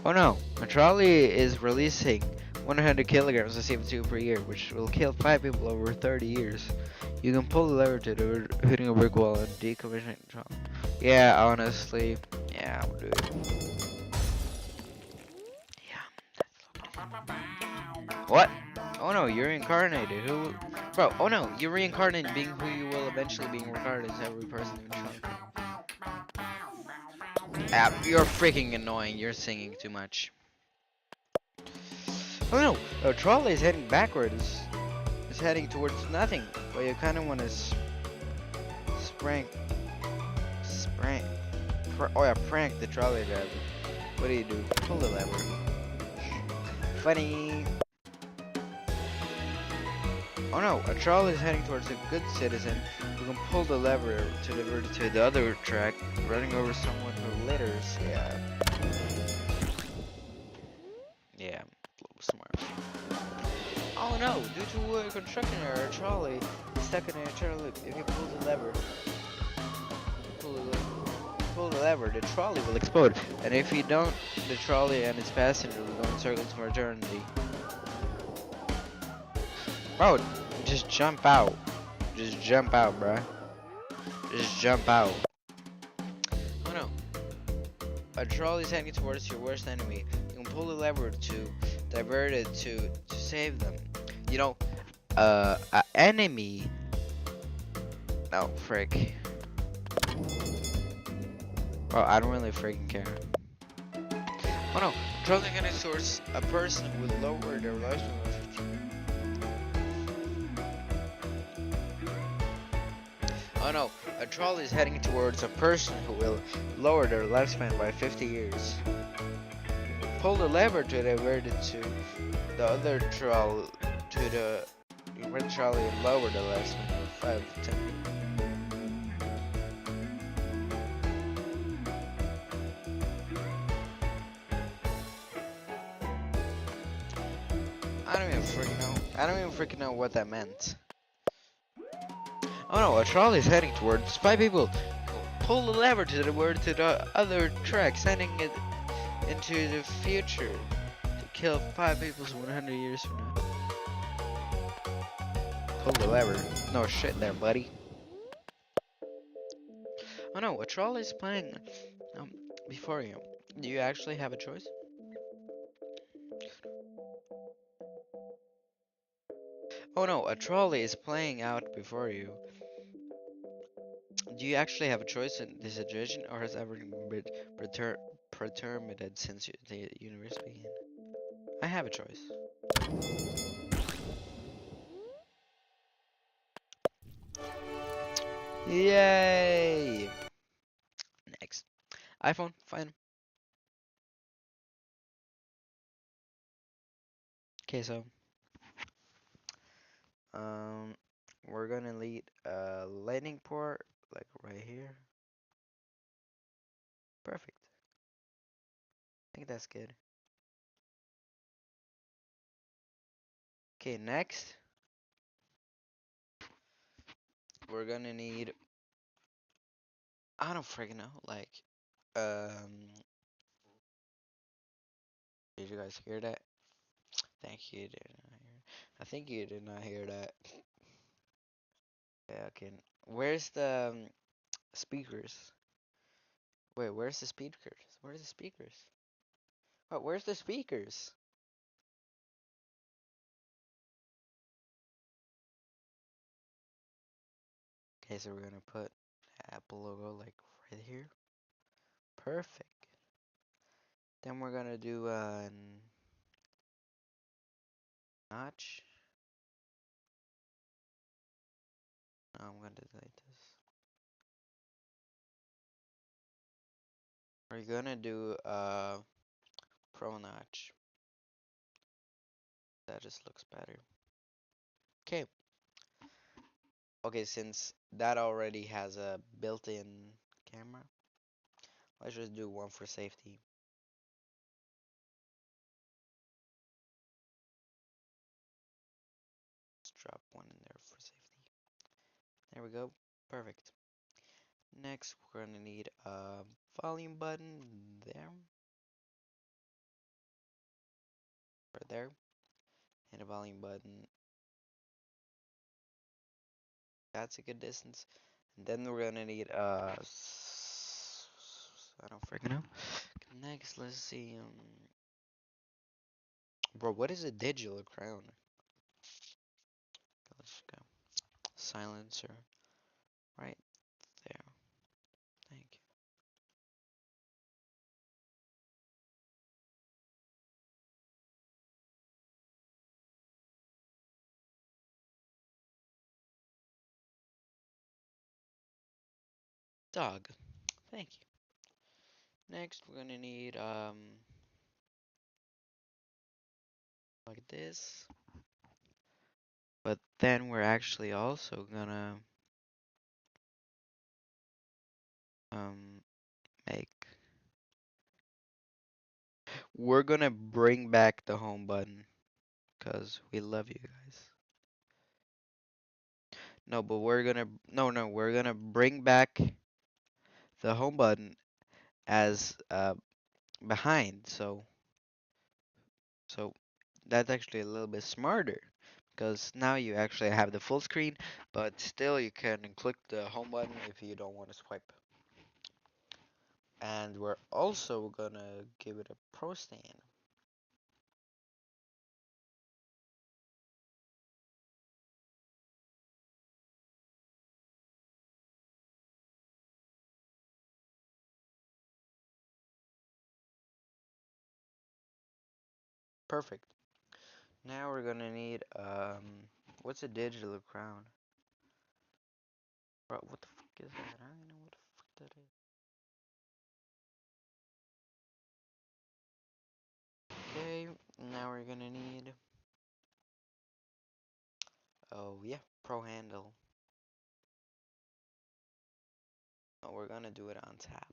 Oh no, a trolley is releasing 100 kilograms of CO2 per year, which will kill 5 people over 30 years. You can pull the lever to the hitting a brick wall and decommissioning the trolley. Yeah, honestly, yeah, I'll do it. Yeah. What? Oh no, you're reincarnated. Who? Bro, oh no, you're reincarnated being who you will eventually be regarded as every person in the trunk. You're freaking annoying. You're singing too much. Oh no, a trolley is heading backwards. It's heading towards nothing. But you kind of want to prank the trolley driver. What do? Pull the lever. Funny. Oh no, a trolley is heading towards a good citizen who can pull the lever to divert it to the other track, running over someone who litters. Yeah. Yeah, a little smart. Oh no, due to a construction error, a trolley is stuck in an eternal loop. If you pull the lever, pull the, pull the lever, the trolley will explode. And if you don't, the trolley and its passenger will go in circles for eternity. Bro, just jump out. Just jump out, bruh. Just jump out. Oh no. A trolley is heading towards your worst enemy. You can pull the lever to divert it to save them. You know, a enemy. No, frick. Bro, I don't really freaking care. Oh no, trolley heading towards a person who will lower their lifespan by 50. Oh no, a trolley is heading towards a person who will lower their lifespan by 50 years. Pull the lever to divert it to the other trolley, to the red trolley and lower the lifespan by 5 to 10. I don't even freaking know what that meant. Oh no, a trolley is heading towards 5 people. Pull the lever to divert to the other track, sending it into the future to kill 5 people 100 years from now. Pull the lever. No shit there, buddy. Oh no, a trolley is playing um, before you. Do you actually have a choice? Oh no, a trolley is playing out before you. Do you actually have a choice in this situation, or has everything been predetermined since the universe began? I have a choice. Yay! Next. iPhone, fine. Okay, so um we're gonna need a lightning port like right here. Perfect. I think that's good. Okay, next we're gonna need, I don't freaking know, like um did you guys hear that? Thank you. Did not hear. I think you did not hear that. Yeah, okay. Where's the speakers? Wait, where's the speakers? Where's the speakers? Oh, where's the speakers? Okay, so we're gonna put the Apple logo like right here. Perfect. Then we're gonna do a notch. No, I'm gonna delete this. We're gonna do a pro notch. That just looks better. Okay. Okay, since that already has a built-in camera, let's just do one for safety. Let's drop one in there for safety. There we go. Perfect. Next, we're gonna need a volume button there, right there, and a volume button. That's a good distance. And then we're gonna need I don't freaking know. Next, let's see. Bro, what is a digital crown? Let's go. Silencer, right there. Thank you. Dog. Thank you. Next, we're gonna need like this. But then we're actually also gonna um make. We're gonna bring back the home button because we love you guys. No, but we're gonna no, we're gonna bring back the home button as behind. So that's actually a little bit smarter because now you actually have the full screen, but still you can click the home button if you don't want to swipe. And we're also gonna give it a pro stand. Perfect. Now we're gonna need what's a digital crown? Bro, what the fuck is that? I don't know what the fuck that is. Okay, now we're gonna need oh yeah, pro handle. Oh, we're gonna do it on tap.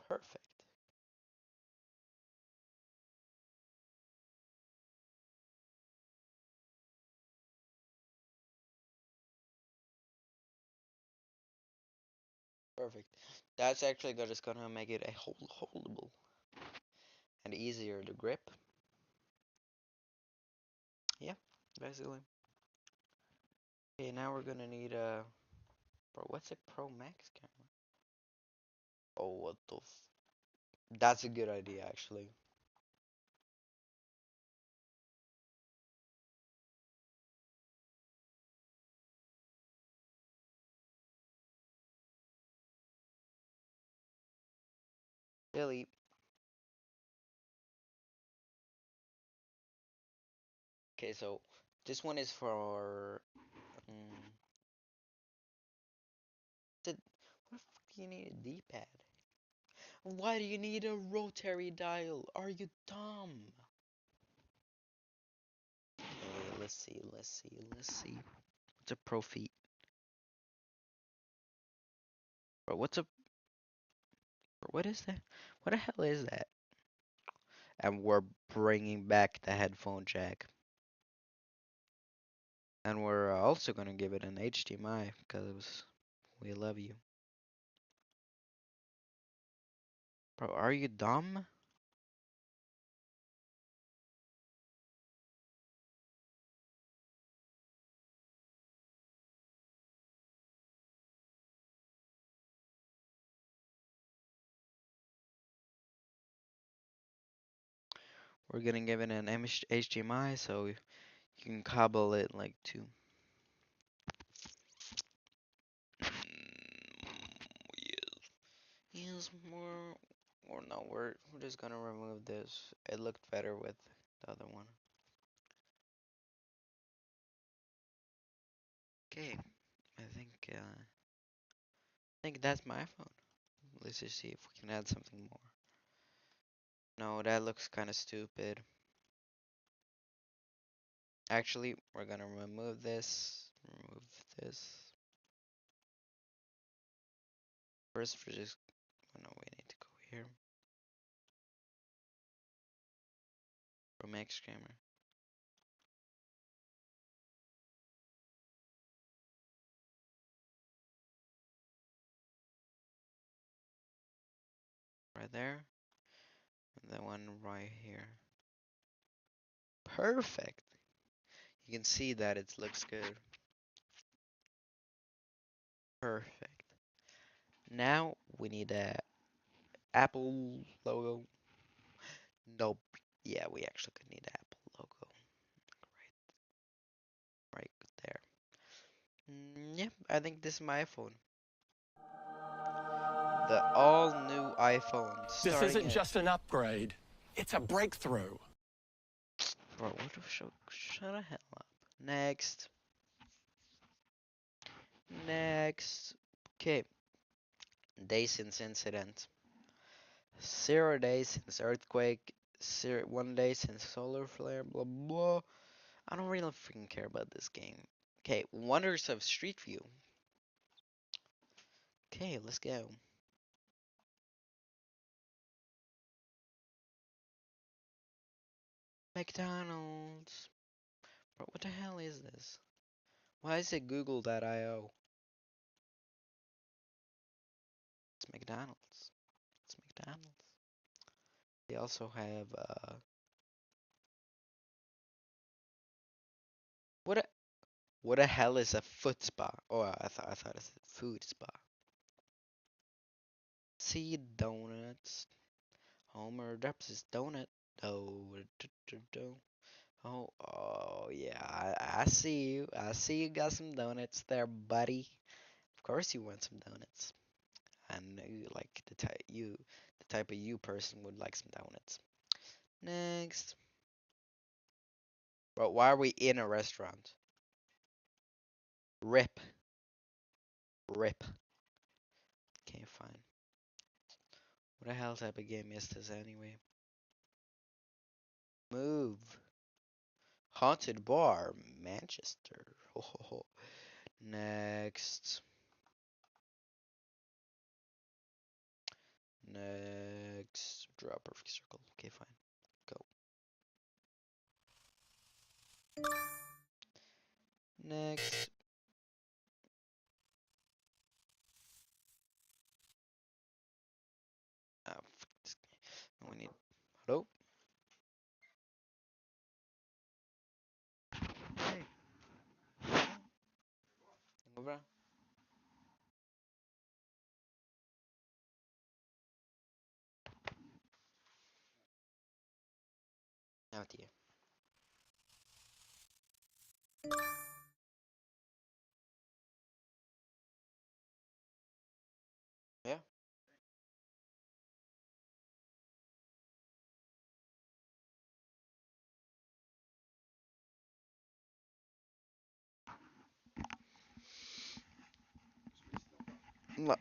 Perfect. Perfect. That's actually just gonna make it a holdable and easier to grip. Yeah, basically. Okay, now we're gonna need a bro. What's a Pro Max camera? Oh, what the? That's a good idea, actually. Really? Okay, so this one is for. Mm, what the fuck do you need a D-pad? Why do you need a rotary dial? Are you dumb? Okay, let's see. What's a Pro Feet? Bro, what is that? What the hell is that? And we're bringing back the headphone jack. And we're also gonna give it an HDMI because we love you. Bro, are you dumb? We're gonna give it an HDMI so you can cobble it like two. Yes. Yes, more. Or no, we're just gonna remove this. It looked better with the other one. Okay, I think that's my phone. Let's just see if we can add something more. No, that looks kind of stupid. Actually, we're gonna remove this. Remove this. First, we're just. Oh no, we need to go here. From Max Camera. Right there. And the one right here. Perfect. You can see that it looks good. Perfect. Now we need a Apple logo. Nope. Yeah, we actually could need Apple logo right there. Yeah, I think this is my iPhone. The all new iPhone This starting isn't at just an upgrade, it's a breakthrough. bro, what the shut the hell up. Next. Next. Okay. Day since incident. 0 days since earthquake. 1 day since solar flare. Blah blah. I don't really freaking care about this game. Okay, wonders of Street View. Okay, let's go. McDonald's. Bro, what the hell is this? Why is it Google.io? It's McDonald's. It's McDonald's. They also have what a what the hell is a foot spa? Oh, I thought it said food spa. See donuts. Homer drops his donut. Oh, oh yeah. I see you. I see you got some donuts there, buddy. Of course you want some donuts. I know you like the type of you person would like some donuts. Next. Bro, why are we in a restaurant? Rip. Rip. Okay, fine. What the hell type of game is this anyway? Move. Haunted bar, Manchester. Ho ho ho. Next. Next. Draw a perfect circle. Okay, fine. Go. Next. Ah, fuck this game. We need. Hello? Hey. Over. Out here. Yeah. No.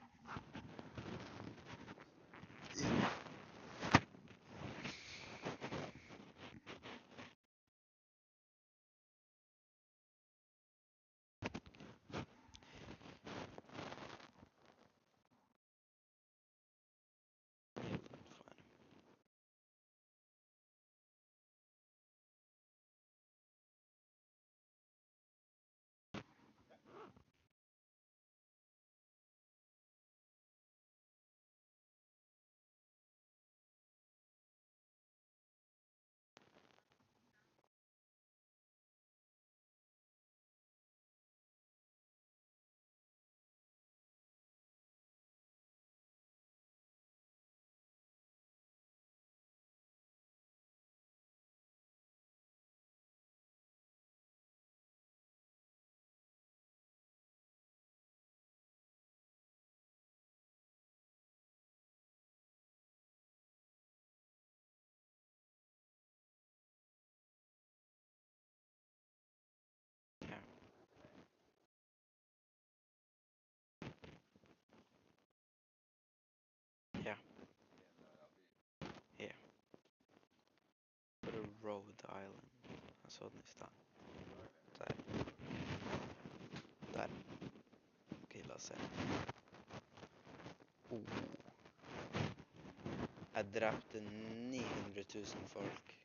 Yeah, fine. Yeah. Yeah. Yeah. Put a Rhode Island. Alltså nästan. Där. Där. Okej, Lasse. Oh. Jag drepte 900 000 folk.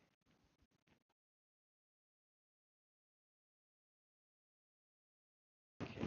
Okej.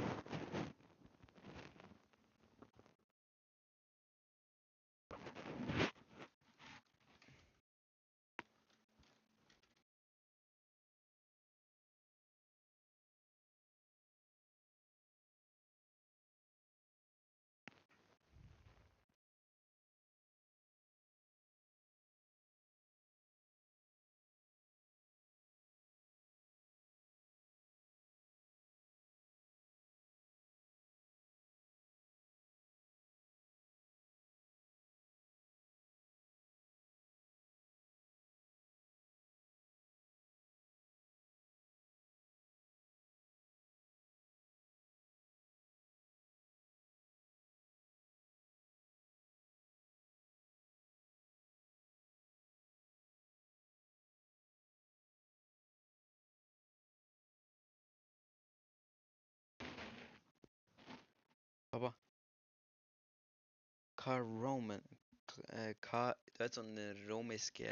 Pappa. Roman. Det är sån romersk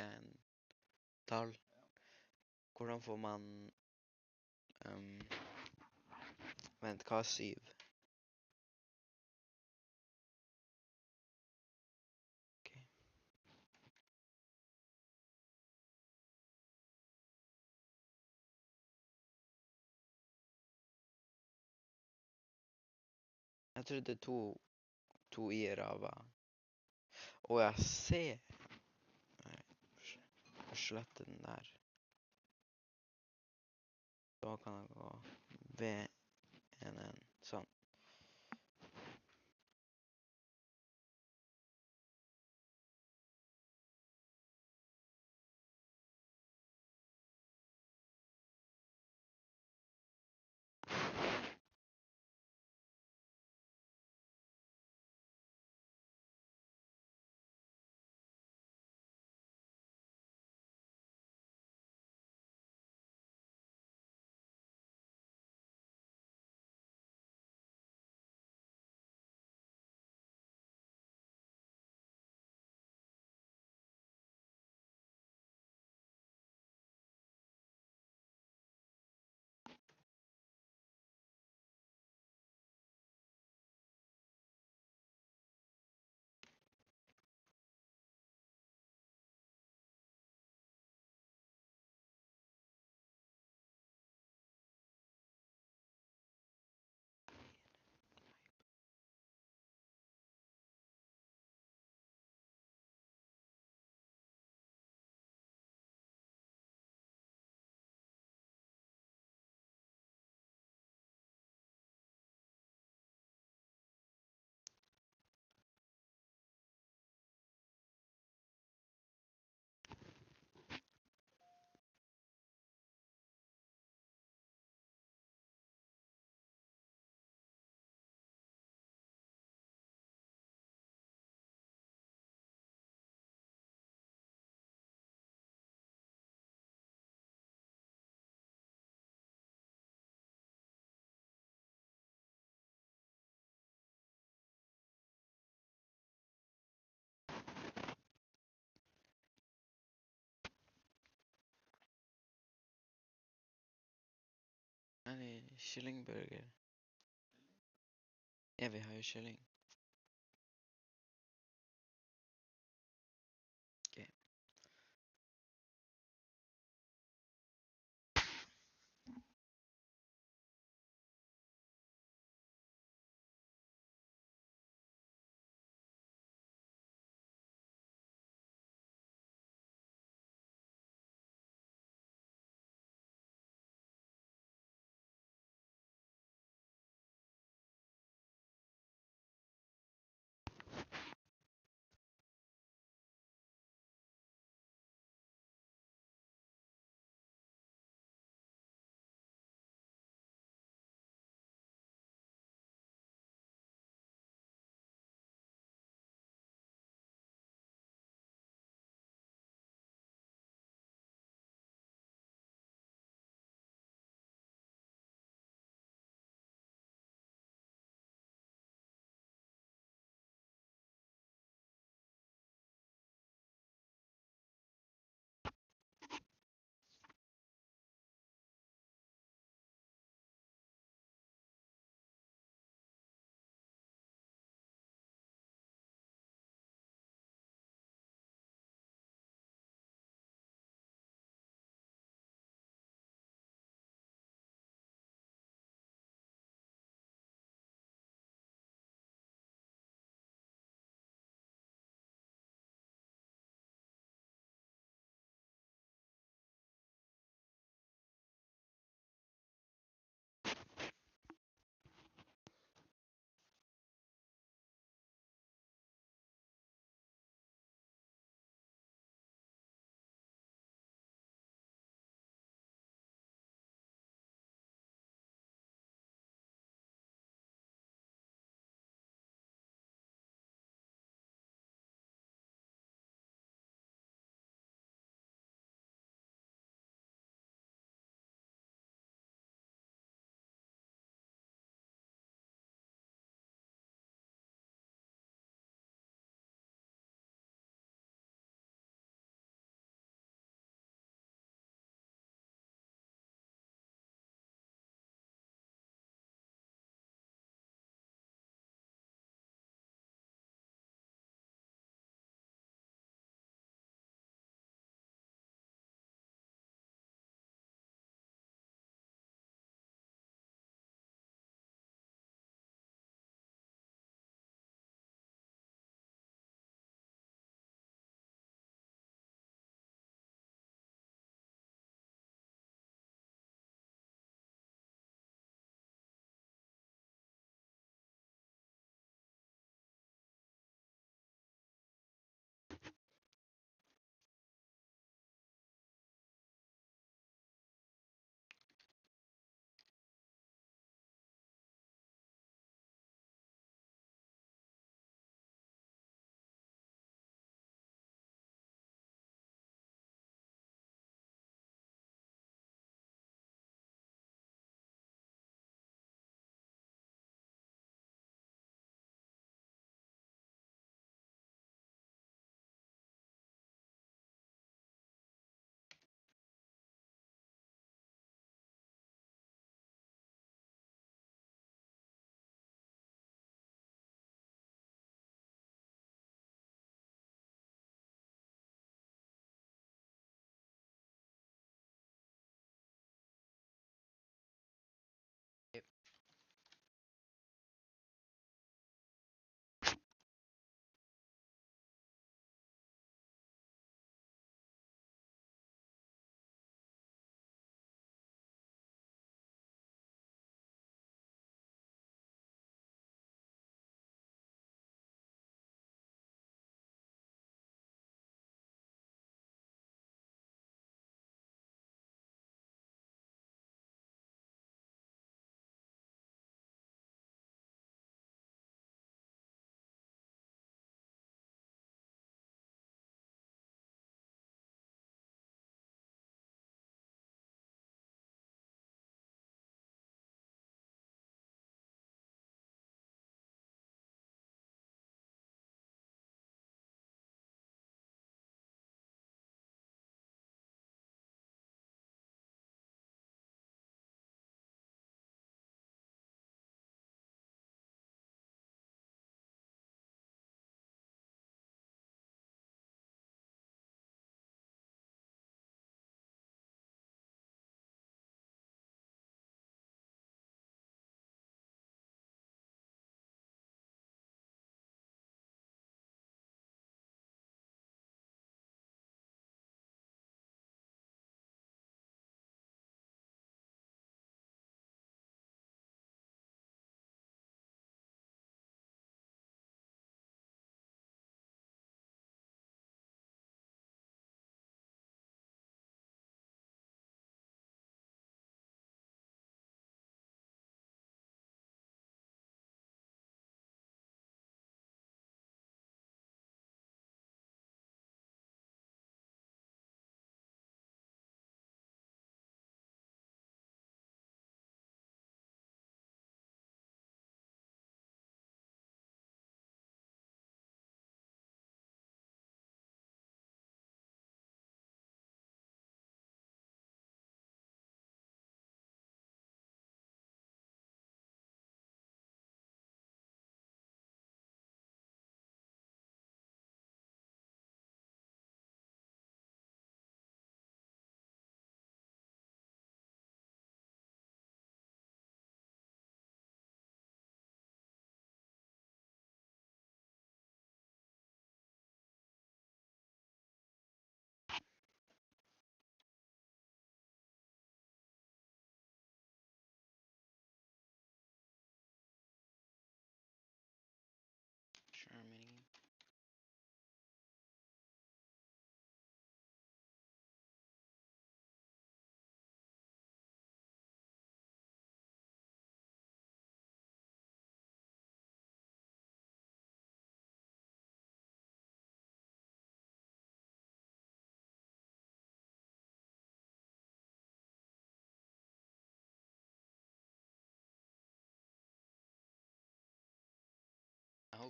tal. Hvordan får man vent, hva er 7? Ok. Jeg trodde to i-er var... Å, jeg ser. Nei, jeg sletter den der. Da kan jeg gå V1N, sånn. Nei, kyllingburger. Ja, vi har jo kylling. Ok.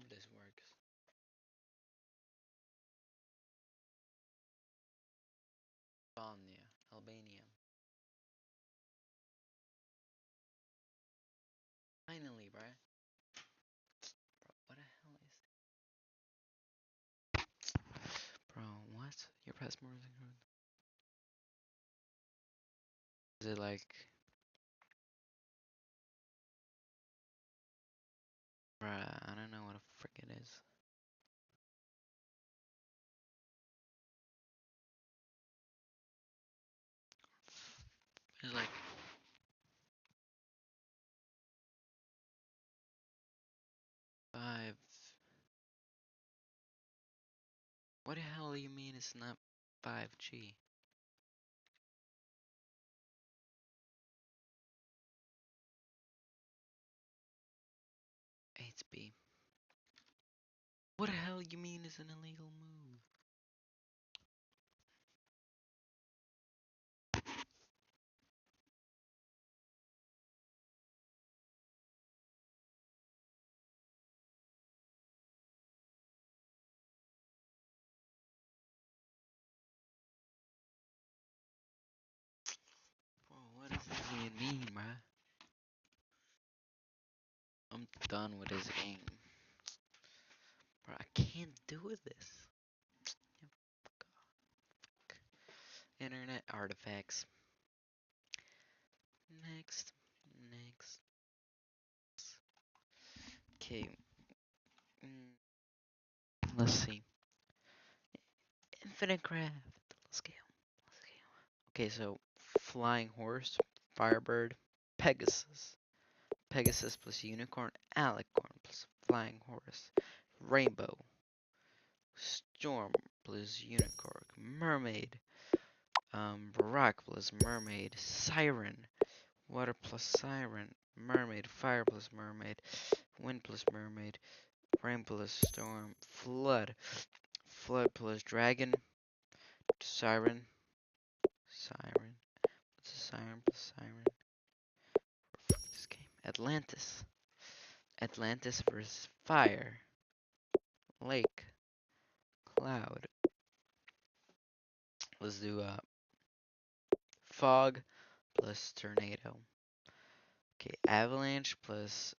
hope this works. Albania. Albania. Finally, bruh. Bro, what the hell is Bro, what? Your passport is good. Is it like, bruh, I don't know what a frick it is. It's like, 5. What the hell do you mean it's not 5G? 8B. What the hell you mean it's an illegal move? Bro, what does this even mean, bruh? I'm done with this game. Bro, I can't do this. Internet artifacts. Next. Next. Okay. Mm, let's see. Infinite craft. Let's go. Let's go. Okay, so flying horse, firebird, Pegasus. Pegasus plus unicorn, alicorn plus flying horse, rainbow, storm plus unicorn, mermaid, rock plus mermaid, siren, water plus siren, mermaid, fire plus mermaid, wind plus mermaid, rain plus storm, flood, flood plus dragon, siren, siren, what's a siren plus siren? Fuck this game. Atlantis. Atlantis versus fire, lake, cloud. Let's do fog plus tornado. Okay, avalanche plus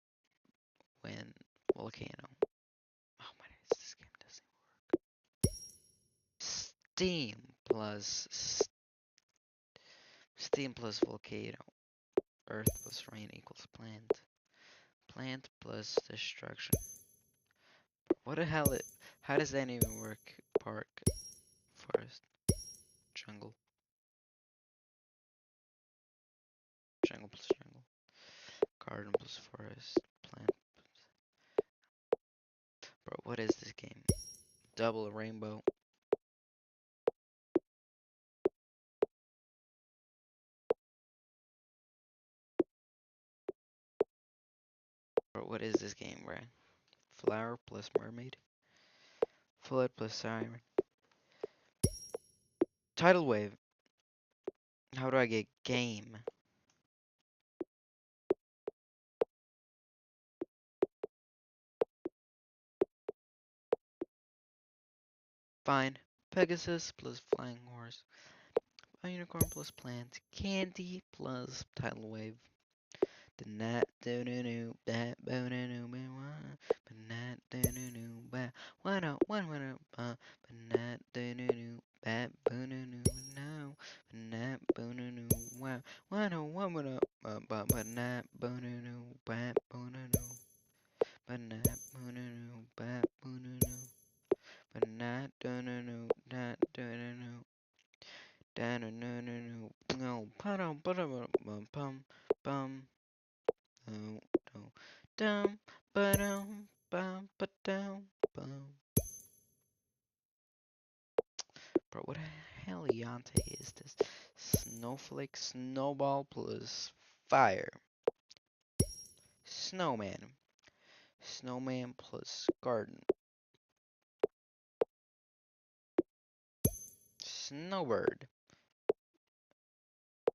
wind, volcano. Oh my god, this game doesn't work. Steam plus steam plus volcano. Earth plus rain equals plant. Plant plus destruction. What the hell? How does that even work? Park, forest, jungle, jungle plus jungle. Garden plus forest, plant. Bro, what is this game? Double rainbow. Bro, what is this game, bro? Flower plus mermaid. Flood plus siren. Tidal wave. How do I get game? Fine. Pegasus plus flying horse. A unicorn plus plant. Candy plus tidal wave. The night do do do that bo do do be one. But night do do do ba. One up but night do do do that bo do do no. But night bo do do wow. One up but night bo do do ba bo do do. But night bo do do ba bo do do. But not do no no not do no no da no no no no no pum pum pum pum pum no no dum ba dum bum ba dum bum. Bro, what the hell Yante is this? Snowflake snowball plus fire. Snowman. Snowman plus garden. Snowbird.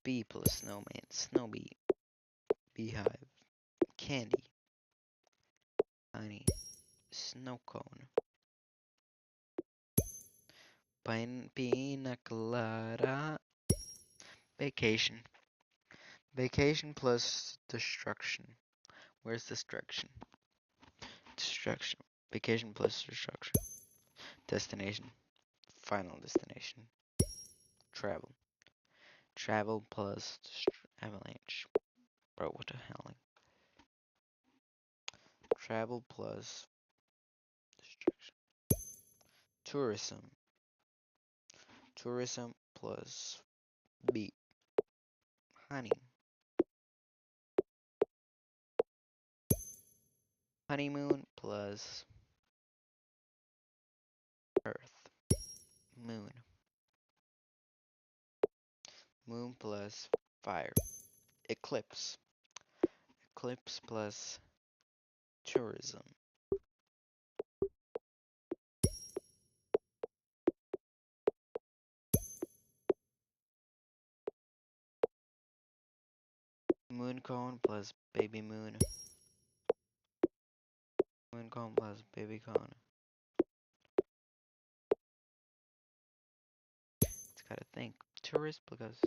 Bee plus snowman. Snow bee. Beehive. Candy. Honey. Snow cone. Pina colada. Vacation. Vacation plus destruction. Where's destruction? Destruction. Vacation plus destruction. Destination. Final destination. Travel. Travel plus avalanche. Bro, what the hell? Travel plus destruction. Tourism. Tourism plus beat. Honey. Honeymoon plus earth. Moon. Moon plus fire. Eclipse. Eclipse plus tourism. Moon cone plus baby moon. Moon cone plus baby cone. It's gotta think. Tourist because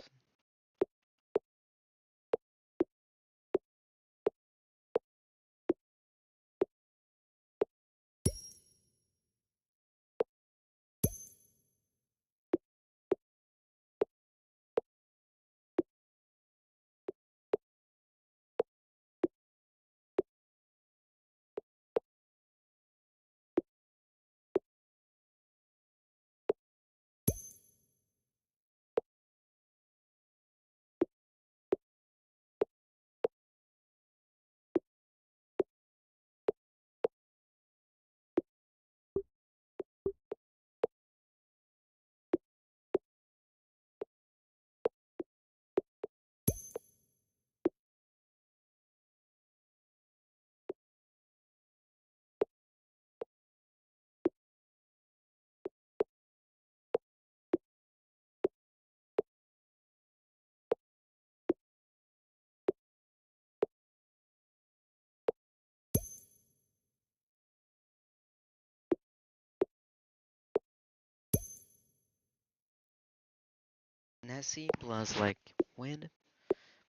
Nessie plus like wind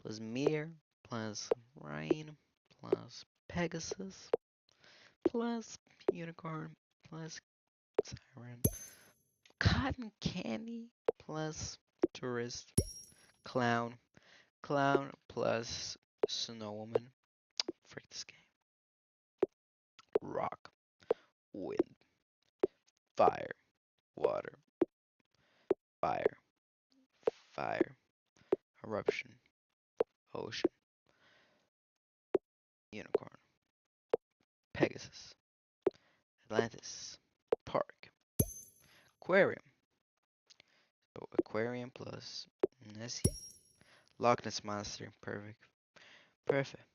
plus meteor plus rain plus Pegasus plus unicorn plus siren. Cotton candy plus tourist. Clown. Clown plus snowwoman. Frick this game. Rock. Wind. Fire. Water. Fire. Fire. Eruption. Ocean. Unicorn. Pegasus. Atlantis. Park. Aquarium. So aquarium plus Nessie. Loch Ness Monster. Perfect. Perfect.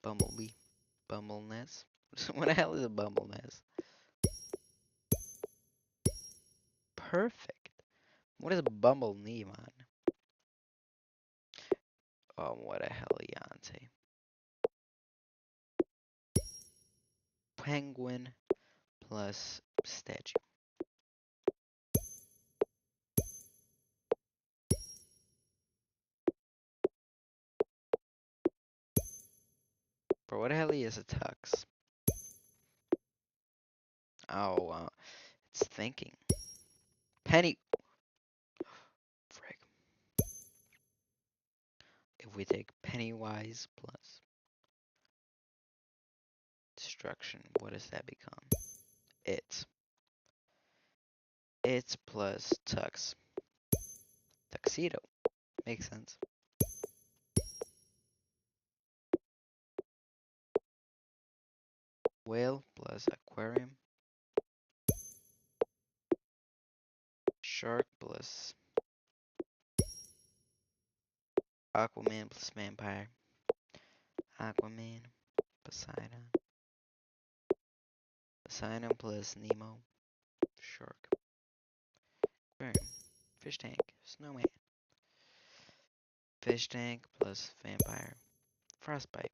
Bumblebee. Bumble Nest. What the hell is a Bumble Nest? Perfect. What is a Bumble Knee, man? What a hell, Yante. Penguin plus statue. Bro, what the hell is a tux? Oh, it's thinking. Penny. Frick. If we take Pennywise plus destruction, what does that become? It's. It's plus tux. Tuxedo. Makes sense. Whale plus aquarium. Shark plus Aquaman plus vampire. Aquaman. Poseidon. Poseidon plus Nemo. Shark. Aquarium. Fish tank. Snowman. Fish tank plus vampire. Frostbite.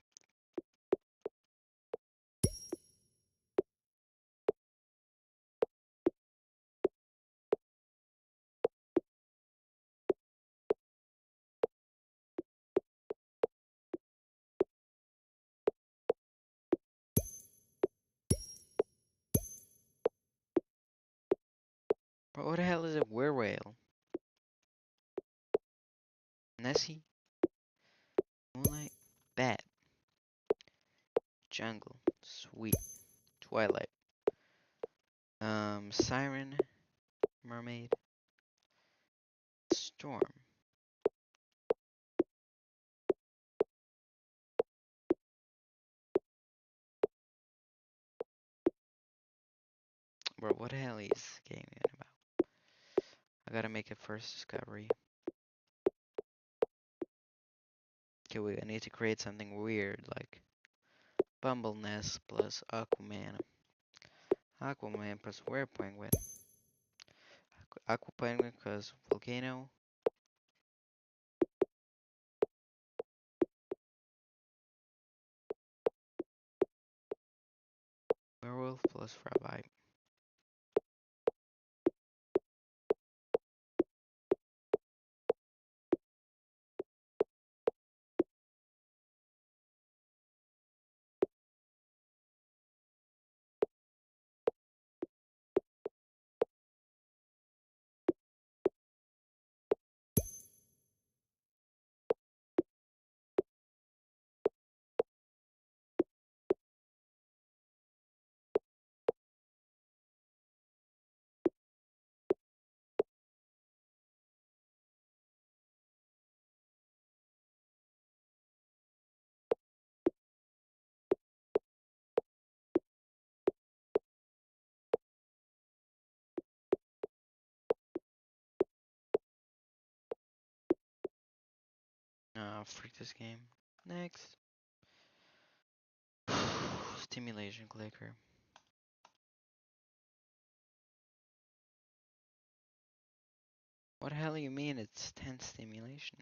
What the hell is a whale? Nessie? Moonlight? Bat? Jungle? Sweet. Twilight? Siren? Mermaid? Storm? Bro, what the hell is this game even about? I gotta make a first discovery. Okay, I need to create something weird, like Bumble Nest plus Aquaman. Aquaman plus Were Penguin. Aqua Penguin plus Volcano. Werewolf plus Rabbi. Freak this game. Next. Stimulation clicker. What the hell do you mean it's 10 stimulation?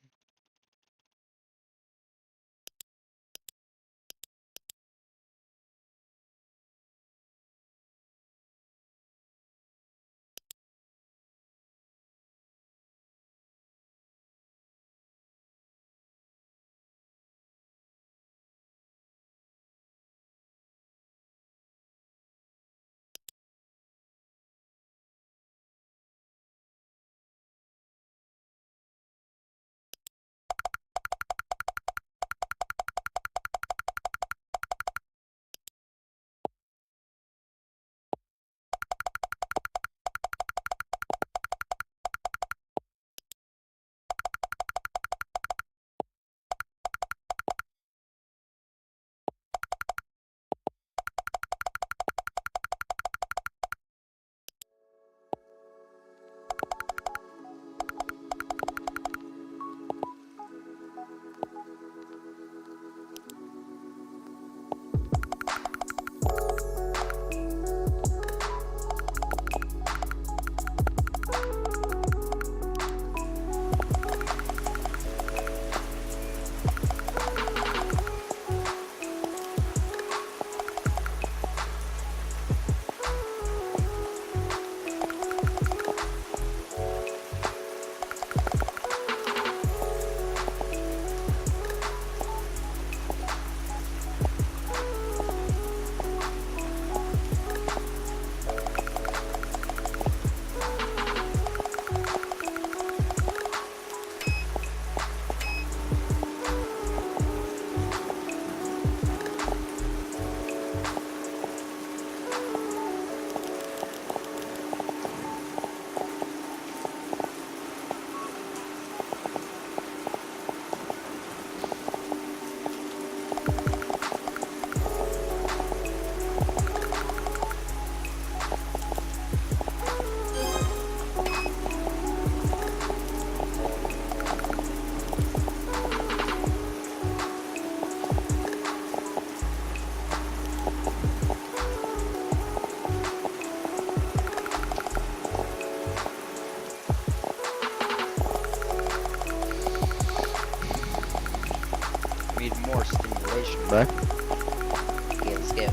We need more stimulation, bro. Okay, let's get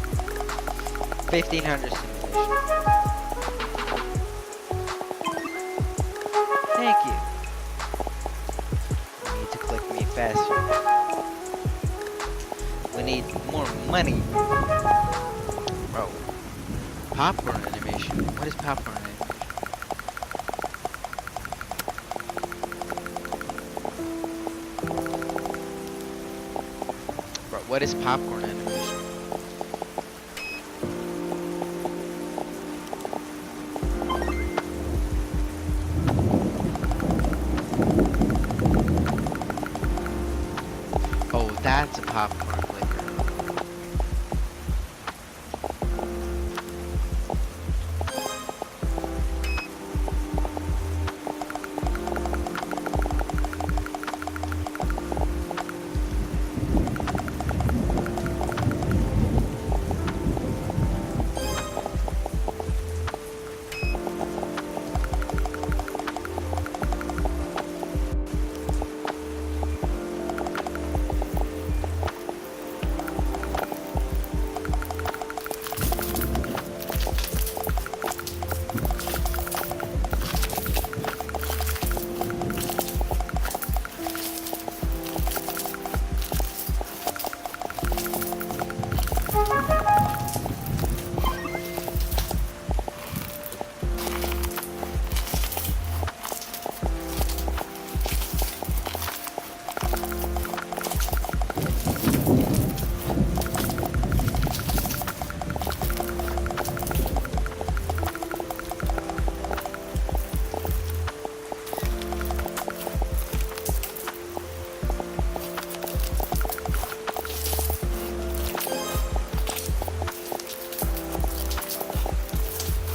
1500 stimulation. Thank you. You need to click me faster. We need more money. Bro. Popcorn animation. What is popcorn animation? What is popcorn animation? Oh, that's a popcorn flavor.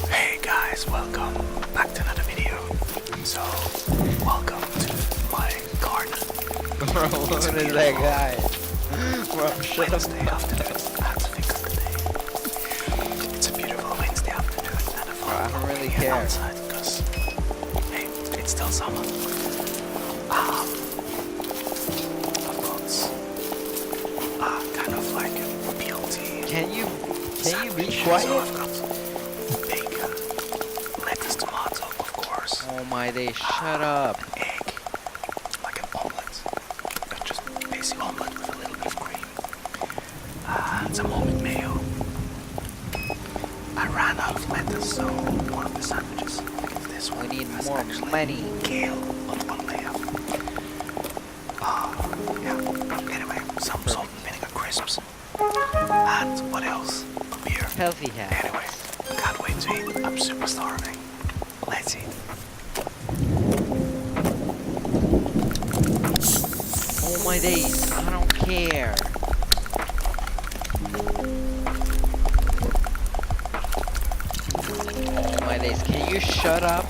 Hey guys, welcome back to another video. So, welcome to my garden. Bro, what is that guy? Bro, shut up. Wednesday afternoon. That's the thing of the day. It's a beautiful Wednesday afternoon and a Bro, I don't really fun care. outside because, hey, it's still summer. I've got kind of like BLT. Can you be So quiet? I've got bacon, lettuce, tomato, of course. Oh my days, shut up. An egg, like an omelette. Just basic omelette with a little bit of cream. And some homemade mayo. I ran out of lettuce, so one of the sandwiches, like it's this one, We need has more actually money. kale on one layer. Yeah. Anyway, some salt and vinegar crisps. And what else? Beer. Healthy habits. Anyway, can't wait to eat. I'm super starving. Let's eat. Oh my days, I don't care. Oh my days, can you shut up?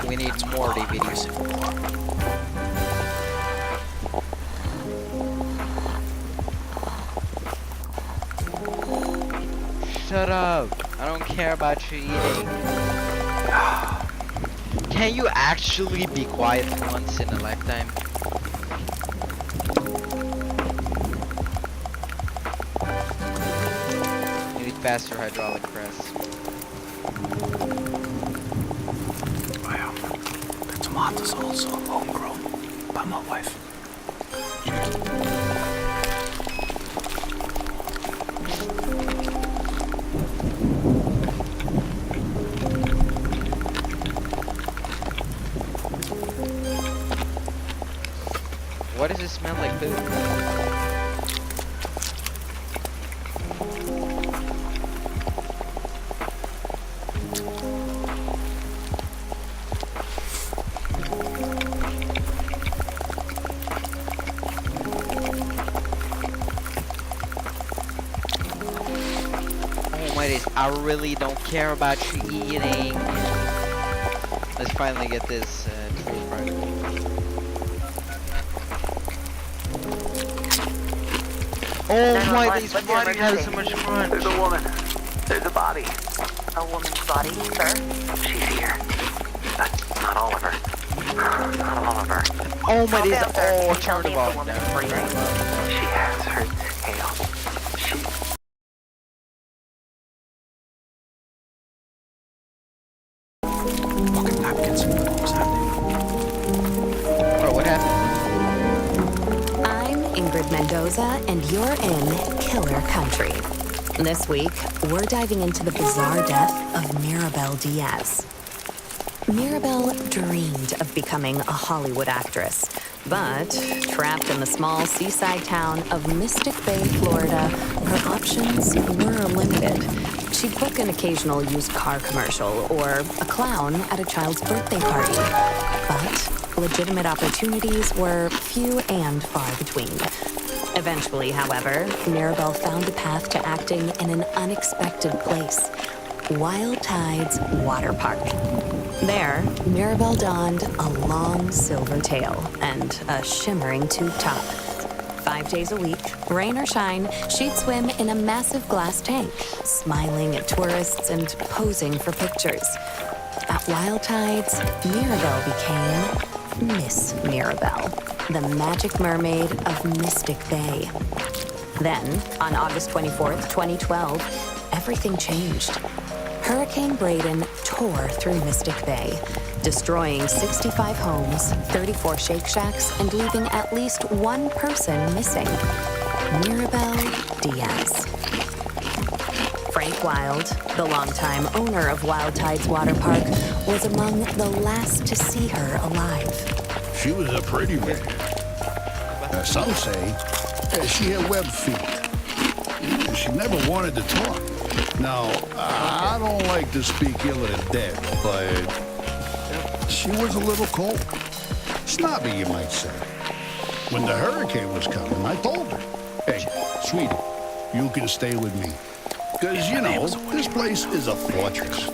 We need more DVDs. Shut up. I don't care about you eating. Can you actually be quiet once in a lifetime? You need faster hydraulic press. The tomatoes also homegrown by my wife. Why does it smell like food? Oh my days, I really don't care about you eating. Let's finally get this tree right. Oh my days, why do you have so much crunch? There's a woman. There's a body. A woman's body, sir? She's here. Not all of her. Not all of her. Oh my days, down, sir. oh, Can you tell turn me it if the off woman now. is breathing? She has her tail. She... Pocket napkins. What was happening? Bro, what happened? I'm Ingrid Mendoza, and you're in Killer Country. This week, we're diving into the bizarre death of Mirabel Diaz. Mirabel dreamed of becoming a Hollywood actress, but trapped in the small seaside town of Mystic Bay, Florida, her options were limited. She'd book an occasional used car commercial or a clown at a child's birthday party, but legitimate opportunities were few and far between. Eventually, however, Mirabel found a path to acting in an unexpected place, Wild Tides Water Park. There, Mirabel donned a long silver tail and a shimmering tube top. 5 days a week, rain or shine, she'd swim in a massive glass tank, smiling at tourists and posing for pictures. At Wild Tides, Mirabel became Miss Mirabel, the magic mermaid of Mystic Bay. Then, on August 24th, 2012, everything changed. Hurricane Braden tore through Mystic Bay, destroying 65 homes, 34 Shake Shacks, and leaving at least one person missing: Mirabel Diaz. Frank Wild, the longtime owner of Wild Tides Water Park, was among the last to see her alive. She was a pretty lady. Some say she had web feet. She never wanted to talk. Now, I don't like to speak ill of the dead, but she was a little cold. Snobby, you might say. When the hurricane was coming, I told her, "Hey, sweetie, you can stay with me. Because, you know, this place is a fortress.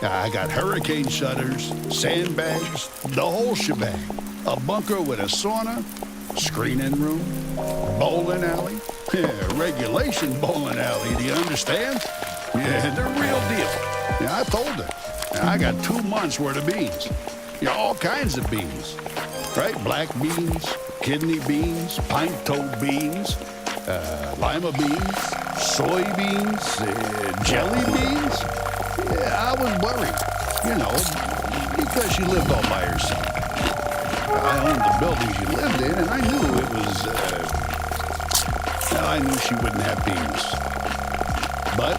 I got hurricane shutters, sandbags, the whole shebang. A bunker with a sauna, screening room, bowling alley. Yeah, regulation bowling alley, do you understand? Yeah, the real deal." Yeah, I told her. I got 2 months worth of beans. Yeah, all kinds of beans. Right? Black beans, kidney beans, pint-toed beans, lima beans, soybeans, jelly beans. Yeah, I was worried, you know, because she lived all by herself. I owned the building she lived in, and I knew it was, I knew she wouldn't have beans. But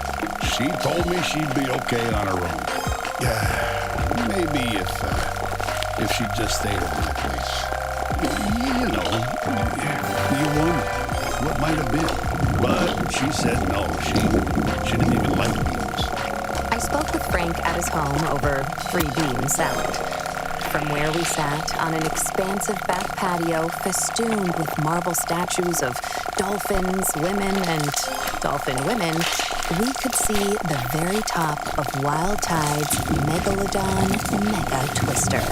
she told me she'd be okay on her own. Maybe if she just stayed at my place. You know, you wonder what might have been. But she said no, she didn't even like beans. I spoke with Frank at his home over 3 bean salad. From where we sat on an expansive back patio festooned with marble statues of dolphins, women, and dolphin women, we could see the very top of Wild Tide's Megalodon Mega Twister.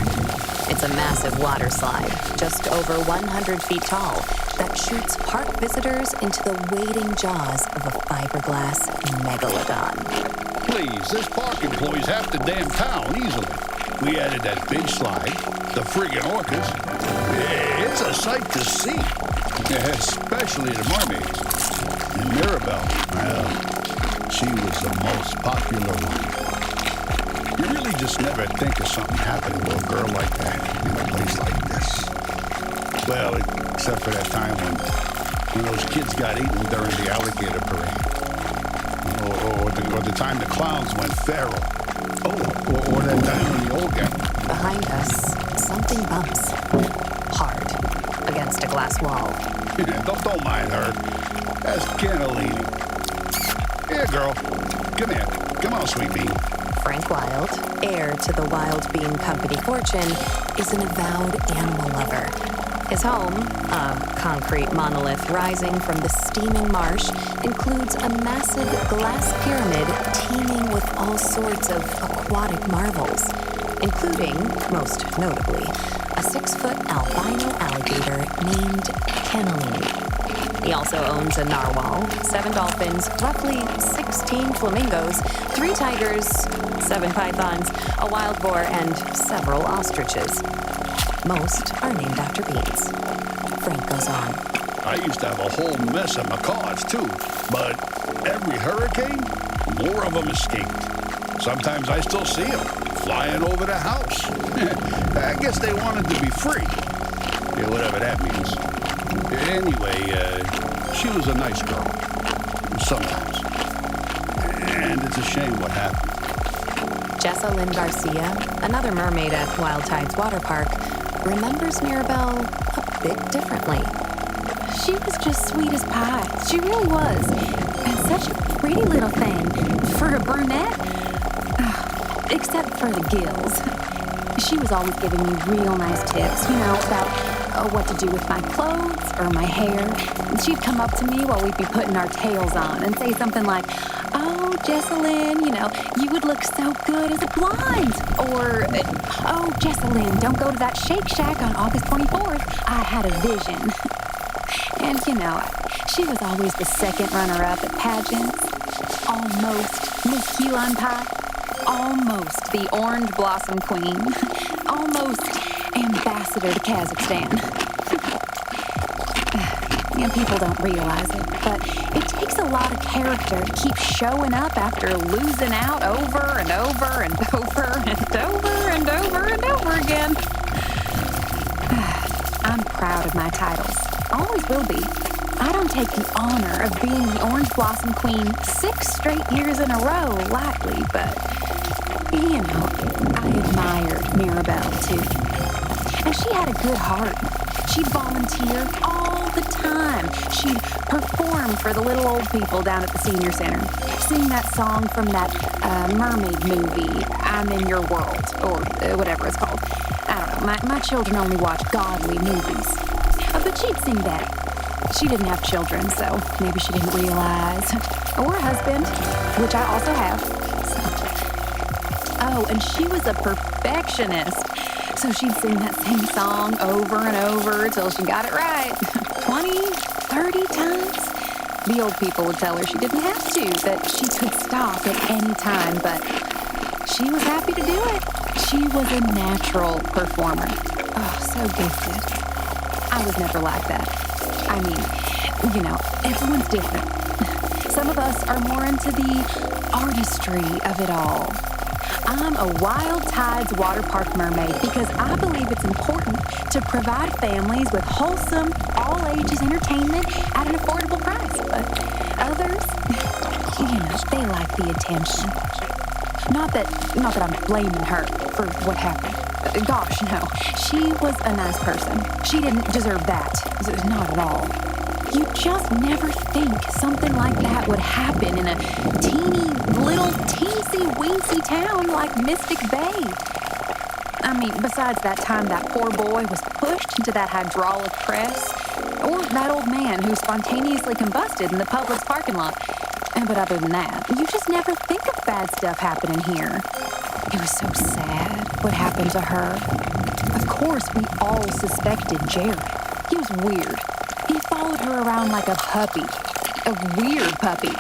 It's a massive water slide, just over 100 feet tall, that shoots park visitors into the waiting jaws of a fiberglass megalodon. Please, this park employs half the damn town easily. We added that big slide, the friggin' orcas. It's a sight to see, especially the mermaids. And Mirabel, well, she was the most popular one. You really just never think of something happening to a girl like that in a place like this. Well, except for that time when those kids got eaten during the alligator parade. Or the time the clowns went feral. Or that time when the old guy... Behind us, something bumps. Hard. Against a glass wall. Don't mind her. That's Cannellini. Here, girl. Come here. Come on, sweet bean. Frank Wild, heir to the Wild Bean Company fortune, is an avowed animal lover. His home, a concrete monolith rising from the steaming marsh, includes a massive glass pyramid teeming with all sorts of aquatic marvels, including, most notably, a 6-foot albino alligator named Cannellini. He also owns a narwhal, 7 dolphins, roughly 16 flamingos, 3 tigers, 7 pythons, a wild boar, and several ostriches. Most are named after beans. Frank goes on. I used to have a whole mess of macaws, too. But every hurricane, more of them escaped. Sometimes I still see them flying over the house. I guess they wanted to be free. Yeah, whatever that means. Anyway, she was a nice girl. Sometimes. And it's a shame what happened. Jessa Lynn Garcia, another mermaid at Wild Tides Water Park, remembers Mirabelle a bit differently. She was just sweet as pie. She really was. And such a pretty little thing. For a brunette. Except for the gills. She was always giving me real nice tips, about what to do with my clothes or my hair. She'd come up to me while we'd be putting our tails on and say something like, "Oh, Jessalyn, you would look so good as a blonde." Or, "Oh, Jessalyn, don't go to that Shake Shack on August 24th. I had a vision." And, she was always the second runner-up at pageants. Almost Miss Key Lime Pie. Almost the Orange Blossom Queen. Almost Ambassador to Kazakhstan. People don't realize it, but it takes a lot of character to keep showing up after losing out over and over and over and over and over and over again. I'm proud of my titles. Always will be. I don't take the honor of being the Orange Blossom Queen 6 straight years in a row lightly, but, I admired Mirabelle, too. And she had a good heart. She'd volunteer all the time. She'd perform for the little old people down at the senior center. Sing that song from that mermaid movie, I'm in Your World, or whatever it's called. I don't know, my children only watch godly movies. But she'd sing that. She didn't have children, so maybe she didn't realize. Or a husband, which I also have. Oh, and she was a perfectionist. So she'd sing that same song over and over till she got it right. 20, 30 times. The old people would tell her she didn't have to, that she could stop at any time, but she was happy to do it. She was a natural performer. Oh, so gifted. I was never like that. I mean, everyone's different. Some of us are more into the artistry of it all. I'm a Wild Tides Water Park mermaid because I believe it's important to provide families with wholesome, all-ages entertainment at an affordable price. But others, they like the attention. Not that I'm blaming her for what happened. Gosh, no. She was a nice person. She didn't deserve that. Not at all. You just never think something like that would happen in a teeny, little, teensy-weensy town like Mystic Bay. I mean, besides that time that poor boy was pushed into that hydraulic press, or that old man who spontaneously combusted in the Publix parking lot. But other than that, you just never think of bad stuff happening here. It was so sad what happened to her. Of course, we all suspected Jared. He was weird. He followed her around like a puppy. A weird puppy.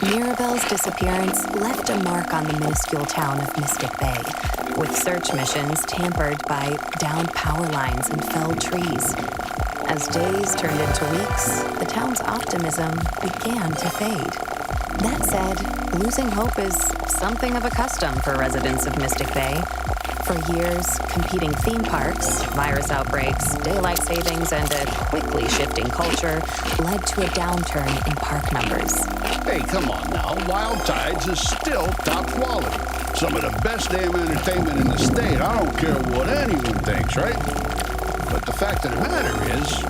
Mirabelle's disappearance left a mark on the minuscule town of Mystic Bay, with search missions tampered by downed power lines and felled trees. As days turned into weeks, the town's optimism began to fade. That said, losing hope is something of a custom for residents of Mystic Bay. For years, competing theme parks, virus outbreaks, daylight savings, and a quickly shifting culture led to a downturn in park numbers. Hey, come on now. Wild Tides is still top quality. Some of the best damn entertainment in the state. I don't care what anyone thinks, right? But the fact of the matter is,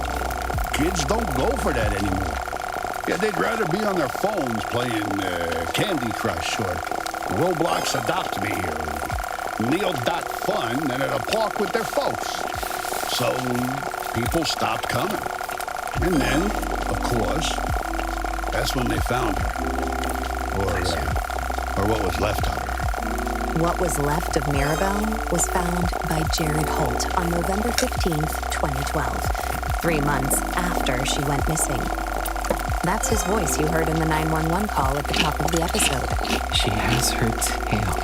kids don't go for that anymore. Yeah, they'd rather be on their phones playing Candy Crush or Roblox Adopt Me or neal.fun than at a park with their folks. So people stopped coming. And then, of course, that's when they found her. Or what was left of her. What was left of Mirabelle was found by Jared Holt on November 15th, 2012, 3 months after she went missing. That's his voice you heard in the 911 call at the top of the episode. She has her tail.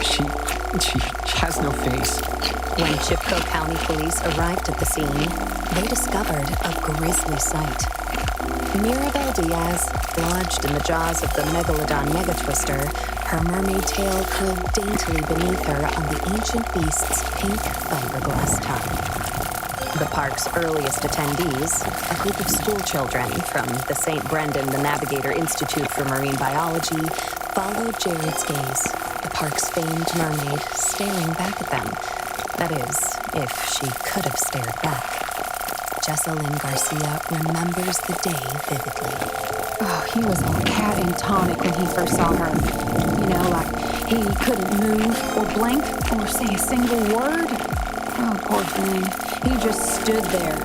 She has no face. When Chippewa County Police arrived at the scene, they discovered a grisly sight. Mirabelle Diaz, lodged in the jaws of the megalodon megatwister, her mermaid tail curled daintily beneath her on the ancient beast's pink fiberglass tongue. The park's earliest attendees, a group of school children from the St. Brendan the Navigator Institute for Marine Biology, followed Jared's gaze, the park's famed mermaid staring back at them. That is, if she could have stared back. Jessalyn Garcia remembers the day vividly. Oh, he was all catatonic when he first saw her. You know, like he couldn't move or blink or say a single word. Oh, poor thing. He just stood there,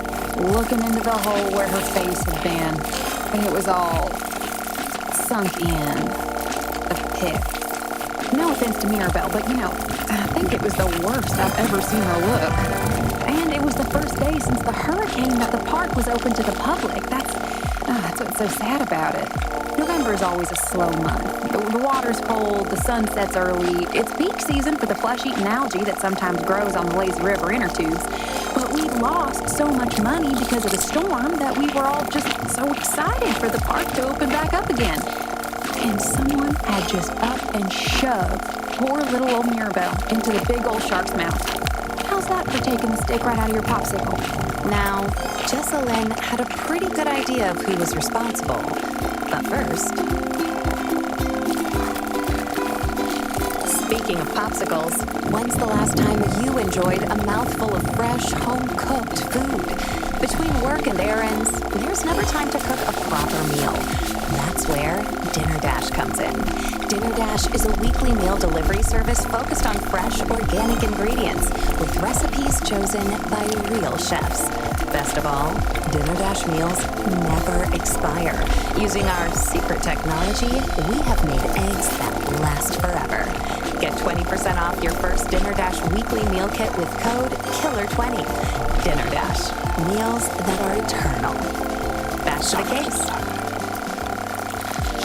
looking into the hole where her face had been. And it was all sunk in. A pit. No offense to Mirabelle, but you know, I think it was the worst I've ever seen her look. And it was the first day since the hurricane that the park was open to the public. That's what's so sad about it. November is always a slow month. The water's cold, the sun sets early. It's peak season for the flesh-eating algae that sometimes grows on the lazy river inner tubes. But we lost so much money because of the storm that we were all just so excited for the park to open back up again. And someone had just up and shoved poor little old Mirabelle into the big old shark's mouth. How's that for taking the stick right out of your popsicle? Now, Jessalyn had a pretty good idea of who was responsible. But first... Speaking of popsicles, when's the last time you enjoyed a mouthful of fresh, home-cooked food? Between work and errands, there's never time to cook a proper meal. That's where Dinner Dash comes in. Dinner Dash is a weekly meal delivery service focused on fresh, organic ingredients with recipes chosen by real chefs. Best of all, Dinner Dash meals never expire. Using our secret technology, we have made eggs that last forever. Get 20% off your first Dinner Dash weekly meal kit with code KILLER20. Dinner Dash, meals that are eternal. Back to the case.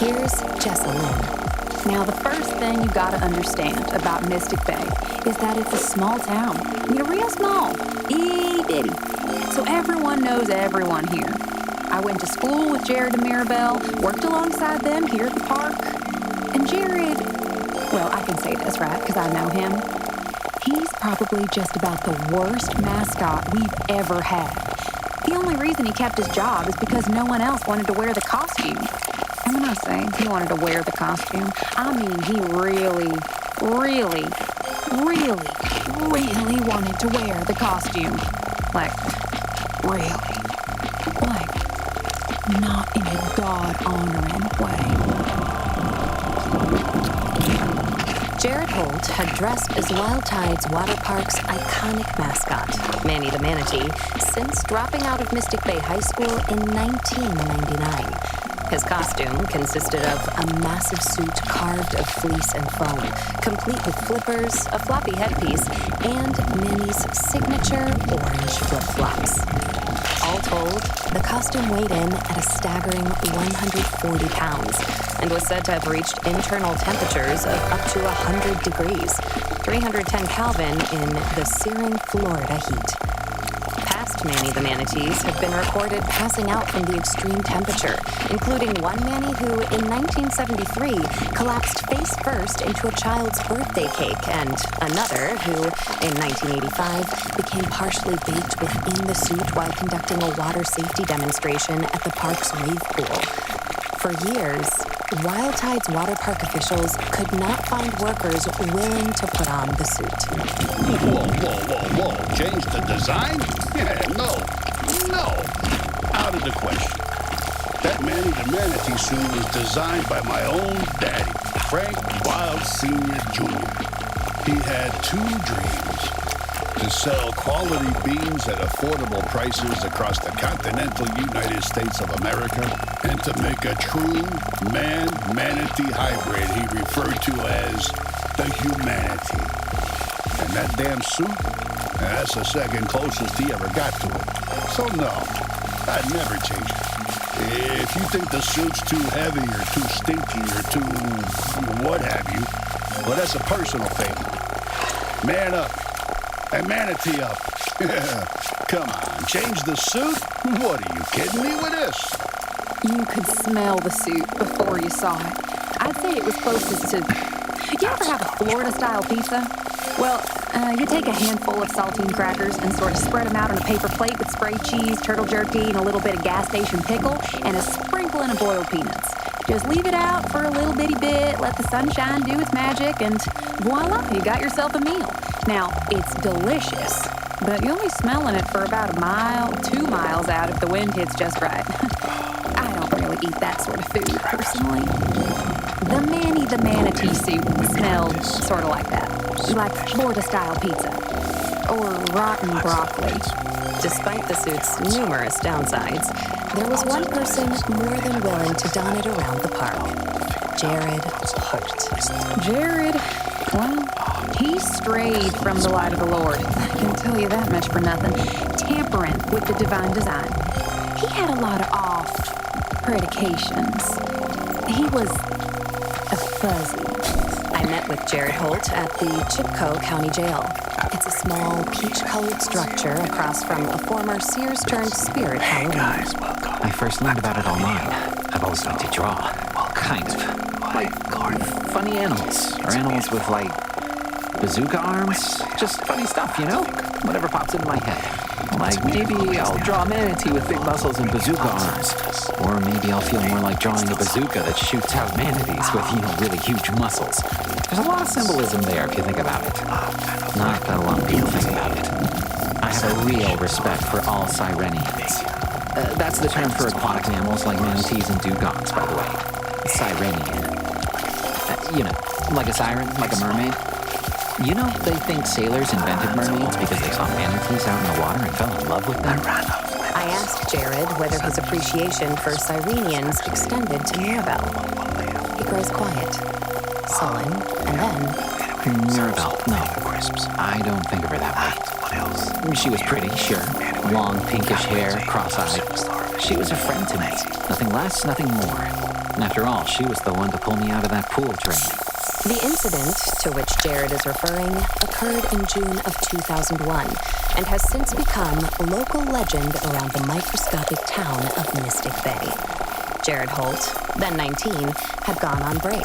Here's Jessalyn. Now, the first thing you gotta understand about Mystic Bay is that it's a small town. I mean, real small. Itty-bitty. So everyone knows everyone here. I went to school with Jared and Mirabelle, worked alongside them here at the park. And Jared, well, I can say this, right, because I know him. He's probably just about the worst mascot we've ever had. The only reason he kept his job is because no one else wanted to wear the costume. And when I say he wanted to wear the costume, I mean he really wanted to wear the costume. Like, really. Like, not in a God-honoring way. Jared Holt had dressed as Wild Tide's water park's iconic mascot, Manny the Manatee, since dropping out of Mystic Bay High School in 1999. His costume consisted of a massive suit carved of fleece and foam, complete with flippers, a floppy headpiece, and Manny's signature orange flip-flops. All told, the costume weighed in at a staggering 140 pounds and was said to have reached internal temperatures of up to 100 degrees, 310 Kelvin in the searing Florida heat. Past Manny the Manatees have been recorded passing out from the extreme temperature, including one Manny who, in 1973, collapsed face first into a child's birthday cake, and another who, in 1985, became partially baked within the suit while conducting a water safety demonstration at the park's wave pool. For years, Wild Tide's water park officials could not find workers willing to put on the suit. Whoa. Change the design? Yeah, no. Out of the question. That Manny the Manatee suit was designed by my own daddy, Frank Wild Sr. Jr. He had two dreams: to sell quality beans at affordable prices across the continental United States of America, and to make a true man-manatee hybrid he referred to as the humanity. And that damn suit, that's the second closest he ever got to it. So no, I'd never change it. If you think the suit's too heavy or too stinky or too what have you, well, that's a personal thing. Man up. And manatee up. Come on, change the suit? What, are you kidding me with this? You could smell the suit before you saw it. I'd say it was closest to... You ever have a Florida-style pizza? Well, you take a handful of saltine crackers and sort of spread them out on a paper plate with sprayed cheese, turtle jerky, and a little bit of gas station pickle, and a sprinkling of boiled peanuts. Just leave it out for a little bitty bit, let the sunshine do its magic, and voila, you got yourself a meal. Now, it's delicious, but you'll be smelling it for about a mile, 2 miles out if the wind hits just right. I don't really eat that sort of food, personally. The Manny the Manatee soup smelled sort of like that. Like Florida-style pizza. Or rotten broccoli. Despite the suit's numerous downsides, there was one person more than willing to don it around the park. Jared Holt. Jared, well, he strayed from the light of the Lord. I can tell you that much for nothing. Tampering with the divine design. He had a lot of off predications. He was a fuzzy. I met with Jared Holt at the Chipko County Jail. It's a small, peach-colored structure across from a former Sears-turned-Spirit Halloween. I first learned about it online. I've always liked to draw. Kind of. Like funny animals. Or animals with, like, bazooka arms. Just funny stuff, you know? Whatever pops into my head. Like, maybe I'll draw a manatee with big muscles and bazooka arms. Or maybe I'll feel more like drawing a bazooka that shoots out manatees with, really huge muscles. There's a lot of symbolism there if you think about it. Not that a lot of people think about it. I have a real respect for all Sirenians. That's the term for aquatic mammals like manatees and dugongs, by the way. Sirenian. Like a siren, like a mermaid. They think sailors invented mermaids because they saw manatees out in the water and fell in love with them. I asked Jared whether his appreciation for Sirenians extended to Mirabelle. He grows quiet, sullen, and then... Mirabelle, no. I don't think of her that way. She was pretty, sure. Long, pinkish hair, cross-eyed. She was a friend to me. Nothing less, nothing more. And after all, she was the one to pull me out of that pool drain. The incident to which Jared is referring occurred in June of 2001 and has since become a local legend around the microscopic town of Mystic Bay. Jared Holt, then 19, had gone on break.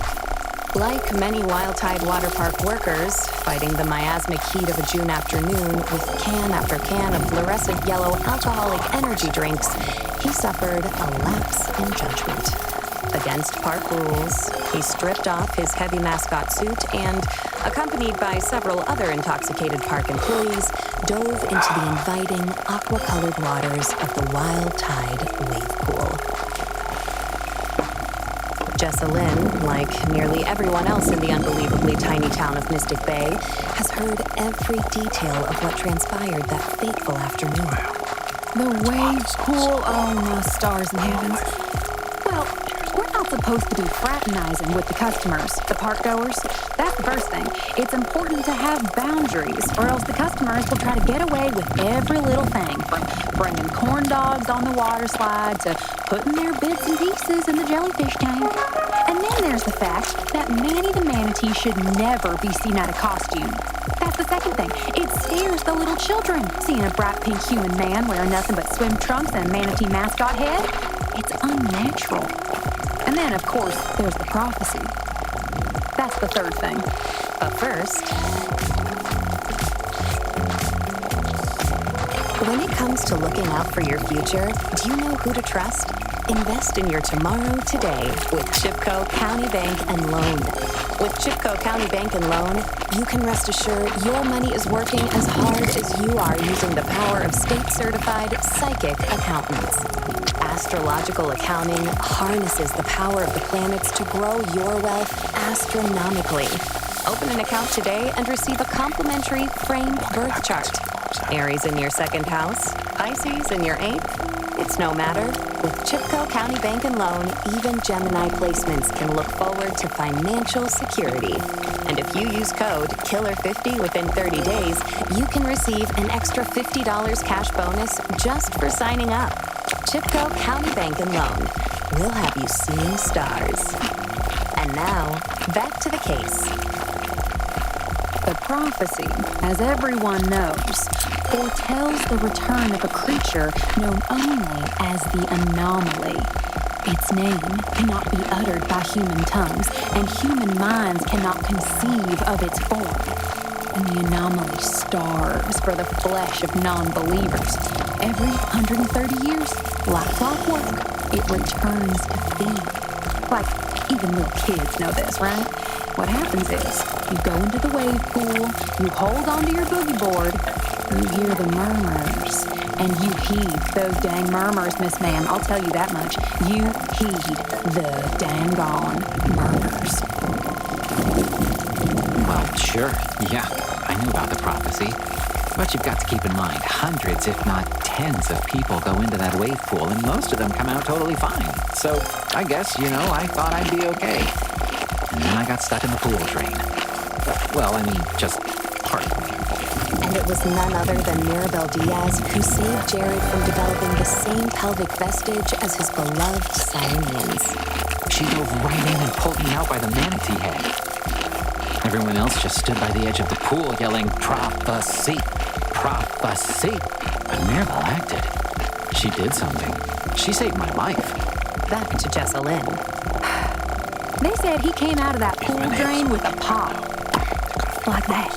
Like many Wild Tide Water Park workers, fighting the miasmic heat of a June afternoon with can after can of fluorescent yellow alcoholic energy drinks, he suffered a lapse in judgment. Against park rules, he stripped off his heavy mascot suit and, accompanied by several other intoxicated park employees, dove into the inviting, aqua-colored waters of the Wild Tide wave pool. Jessa Lynn, like nearly everyone else in the unbelievably tiny town of Mystic Bay, has heard every detail of what transpired that fateful afternoon. The wave pool, oh my stars and heavens. Well, we're not supposed to be fraternizing with the customers, the park goers. That's the first thing. It's important to have boundaries, or else the customers will try to get away with every little thing, from bringing corn dogs on the water slide to putting their bits and pieces in the jellyfish tank. And then there's the fact that Manny the Manatee should never be seen out of costume. That's the second thing. It scares the little children, seeing a bright pink human man wearing nothing but swim trunks and a manatee mascot head. It's unnatural. And then, of course, there's the prophecy. That's the third thing. But first, when it comes to looking out for your future, do you know who to trust? Invest in your tomorrow today with Chipko County Bank and Loan. With Chipko County Bank and Loan, you can rest assured your money is working as hard as you are using the power of state-certified psychic accountants. Astrological accounting harnesses the power of the planets to grow your wealth astronomically. Open an account today and receive a complimentary framed birth chart. Aries in your second house, Pisces in your eighth. It's no matter. With Chipko County Bank and Loan, even Gemini placements can look forward to financial security. And if you use code KILLER50 within 30 days, you can receive an extra $50 cash bonus just for signing up. Chipko County Bank and Loan. We'll have you seeing stars. And now, back to the case. The prophecy, as everyone knows, foretells the return of a creature known only as the anomaly. Its name cannot be uttered by human tongues, and human minds cannot conceive of its form. And the anomaly starves for the flesh of non-believers. Every 130 years, like clockwork, it returns to feed. Like, even little kids know this, right? What happens is, you go into the wave pool, you hold onto your boogie board, you hear the murmurs, and you heed those dang murmurs, Miss Ma'am. I'll tell you that much. You heed the dang gone murmurs. Well, sure, yeah, I knew about the prophecy. But you've got to keep in mind, hundreds, if not tens of people go into that wave pool, and most of them come out totally fine. So, I guess, I thought I'd be okay. And then I got stuck in the pool drain. Well, I mean, just partly. And it was none other than Mirabel Diaz who saved Jared from developing the same pelvic vestige as his beloved Sirenians. She dove right in and pulled me out by the manatee head. Everyone else just stood by the edge of the pool yelling, "Prophecy! Prophecy!" But Mirabel acted. She did something. She saved my life. Back to Jessalyn. They said he came out of that pool drain with a pop. Like that.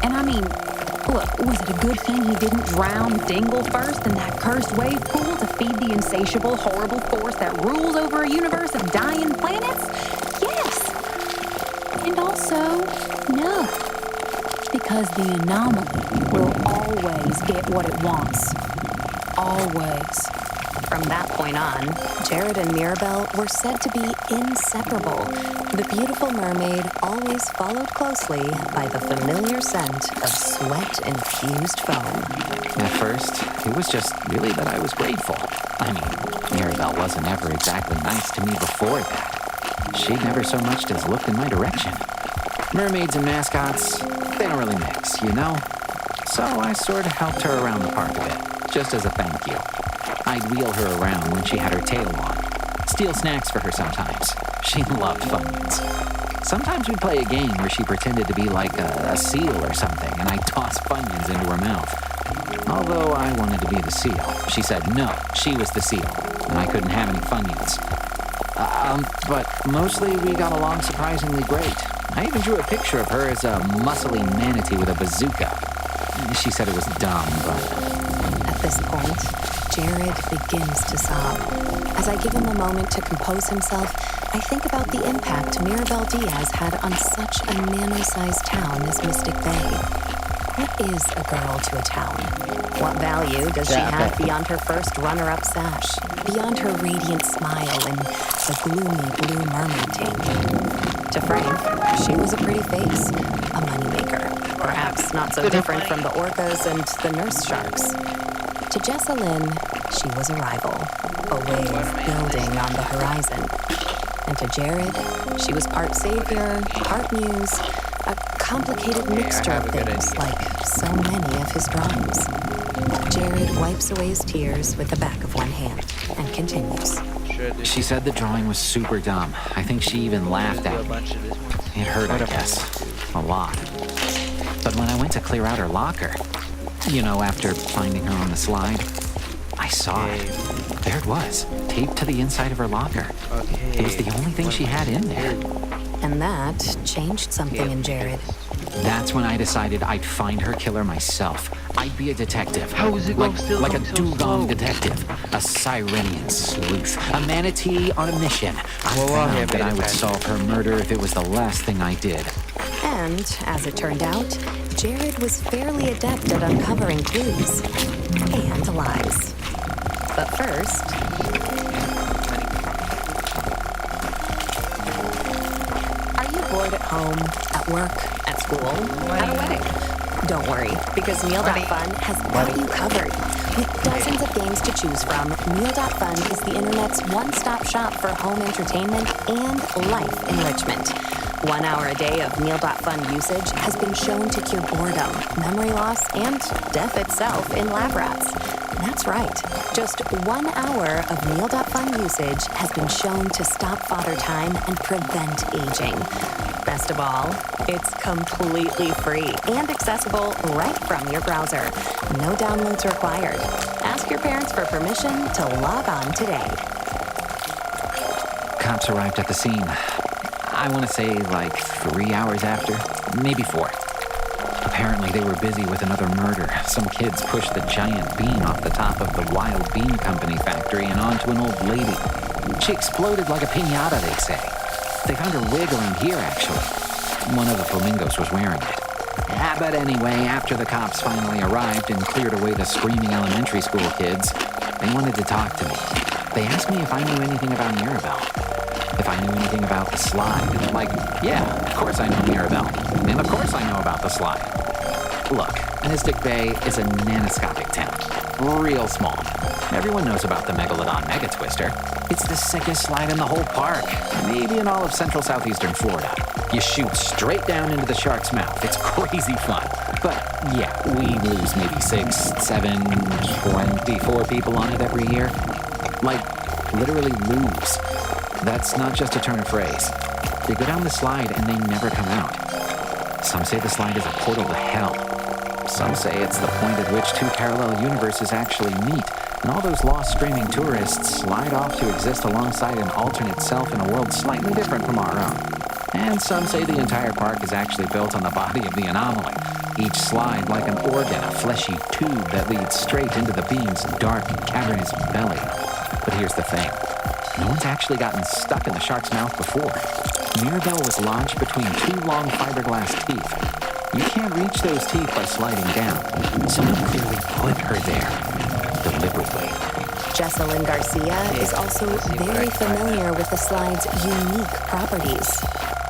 And I mean, look, was it a good thing he didn't drown Dingle first in that cursed wave pool to feed the insatiable, horrible force that rules over a universe of dying planets? Yes. And also, no. Because the anomaly will always get what it wants. Always. From that point on, Jared and Mirabel were said to be inseparable. The beautiful mermaid always followed closely by the familiar scent of sweat-infused foam. At first, it was just really that I was grateful. I mean, Mirabel wasn't ever exactly nice to me before that. She'd never so much as looked in my direction. Mermaids and mascots, they don't really mix, So I sort of helped her around the park a bit, just as a thank you. I'd wheel her around when she had her tail on. Steal snacks for her sometimes. She loved Funyuns. Sometimes we'd play a game where she pretended to be like a seal or something, and I'd toss Funyuns into her mouth. Although I wanted to be the seal. She said no, she was the seal, and I couldn't have any Funyuns. But mostly we got along surprisingly great. I even drew a picture of her as a muscly manatee with a bazooka. She said it was dumb, but... At this point, Jared begins to sob. As I give him a moment to compose himself, I think about the impact Mirabel Diaz had on such a nano-sized town as Mystic Bay. What is a girl to a town? What value does she have beyond her first runner-up sash? Beyond her radiant smile and the gloomy blue mermaid tank? To Frank, she was a pretty face, a moneymaker. Perhaps not so different from the orcas and the nurse sharks. To Jessalyn, she was a rival, a wave building on the horizon. And to Jared, she was part savior, part muse, a complicated mixture of things like so many of his drawings. Jared wipes away his tears with the back of one hand and continues. She said the drawing was super dumb. I think she even laughed at me. It hurt, I guess. A lot. But when I went to clear out her locker, after finding her on the slide, I saw it. There it was, taped to the inside of her locker. It was the only thing she had in there. And that changed something in Jared. That's when I decided I'd find her killer myself. I'd be a detective. How is it going still like a so dugong slow? detective. A Sirenian sleuth. A manatee on a mission. I found that I would solve her murder if it was the last thing I did. And, as it turned out, Jared was fairly adept at uncovering clues. And lies. But first... Are you bored at home, at work, at school, at a wedding? Don't worry, because neal.fun has got you covered. With dozens of games to choose from, neal.fun is the internet's one-stop shop for home entertainment and life enrichment. 1 hour a day of neal.fun usage has been shown to cure boredom, memory loss, and death itself in lab rats. That's right. Just 1 hour of neal.fun usage has been shown to stop father time and prevent aging. Best of all, it's completely free and accessible right from your browser. No downloads required. Ask your parents for permission to log on today. Cops arrived at the scene. I want to say like 3 hours after, maybe 4. Apparently they were busy with another murder. Some kids pushed the giant bean off the top of the Wild Bean Company factory and onto an old lady. She exploded like a piñata, they say. They found her wiggling here, actually. One of the flamingos was wearing it. Yeah, but anyway, after the cops finally arrived and cleared away the screaming elementary school kids, they wanted to talk to me. They asked me if I knew anything about Mirabelle. If I knew anything about the slide. Like, yeah, of course I know Mirabelle. And of course I know about the slide. Look, Mystic Bay is a nanoscopic town. Real small. Everyone knows about the Megalodon Mega Twister. It's the sickest slide in the whole park. Maybe in all of central southeastern Florida. You shoot straight down into the shark's mouth. It's crazy fun. But yeah, we lose maybe 6, 7, 24 people on it every year. Like, literally lose. That's not just a turn of phrase. They go down the slide and they never come out. Some say the slide is a portal to hell. Some say it's the point at which two parallel universes actually meet, and all those lost streaming tourists slide off to exist alongside an alternate self in a world slightly different from our own. And some say the entire park is actually built on the body of the anomaly, each slide like an organ, a fleshy tube that leads straight into the being's dark, cavernous belly. But here's the thing. No one's actually gotten stuck in the shark's mouth before. Mirabelle was lodged between two long fiberglass teeth. You can't reach those teeth by sliding down. Someone clearly put her there. Deliberately. Jesselyn Garcia is also very familiar with the slide's unique properties.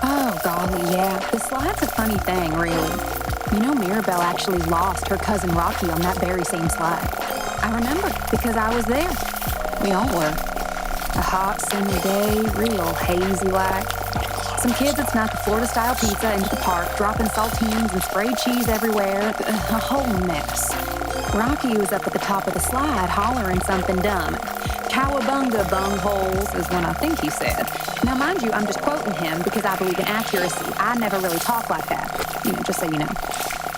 Oh, golly, yeah. The slide's a funny thing, really. You know, Mirabelle actually lost her cousin Rocky on that very same slide. I remember because I was there. We all were. A hot, sunny day, real hazy-like. Some kids had snuck a Florida-style pizza into the park, dropping saltines and sprayed cheese everywhere. A whole mess. Rocky was up at the top of the slide hollering something dumb. Cowabunga bungholes is what I think he said. Now, mind you, I'm just quoting him because I believe in accuracy. I never really talk like that. Just so you know.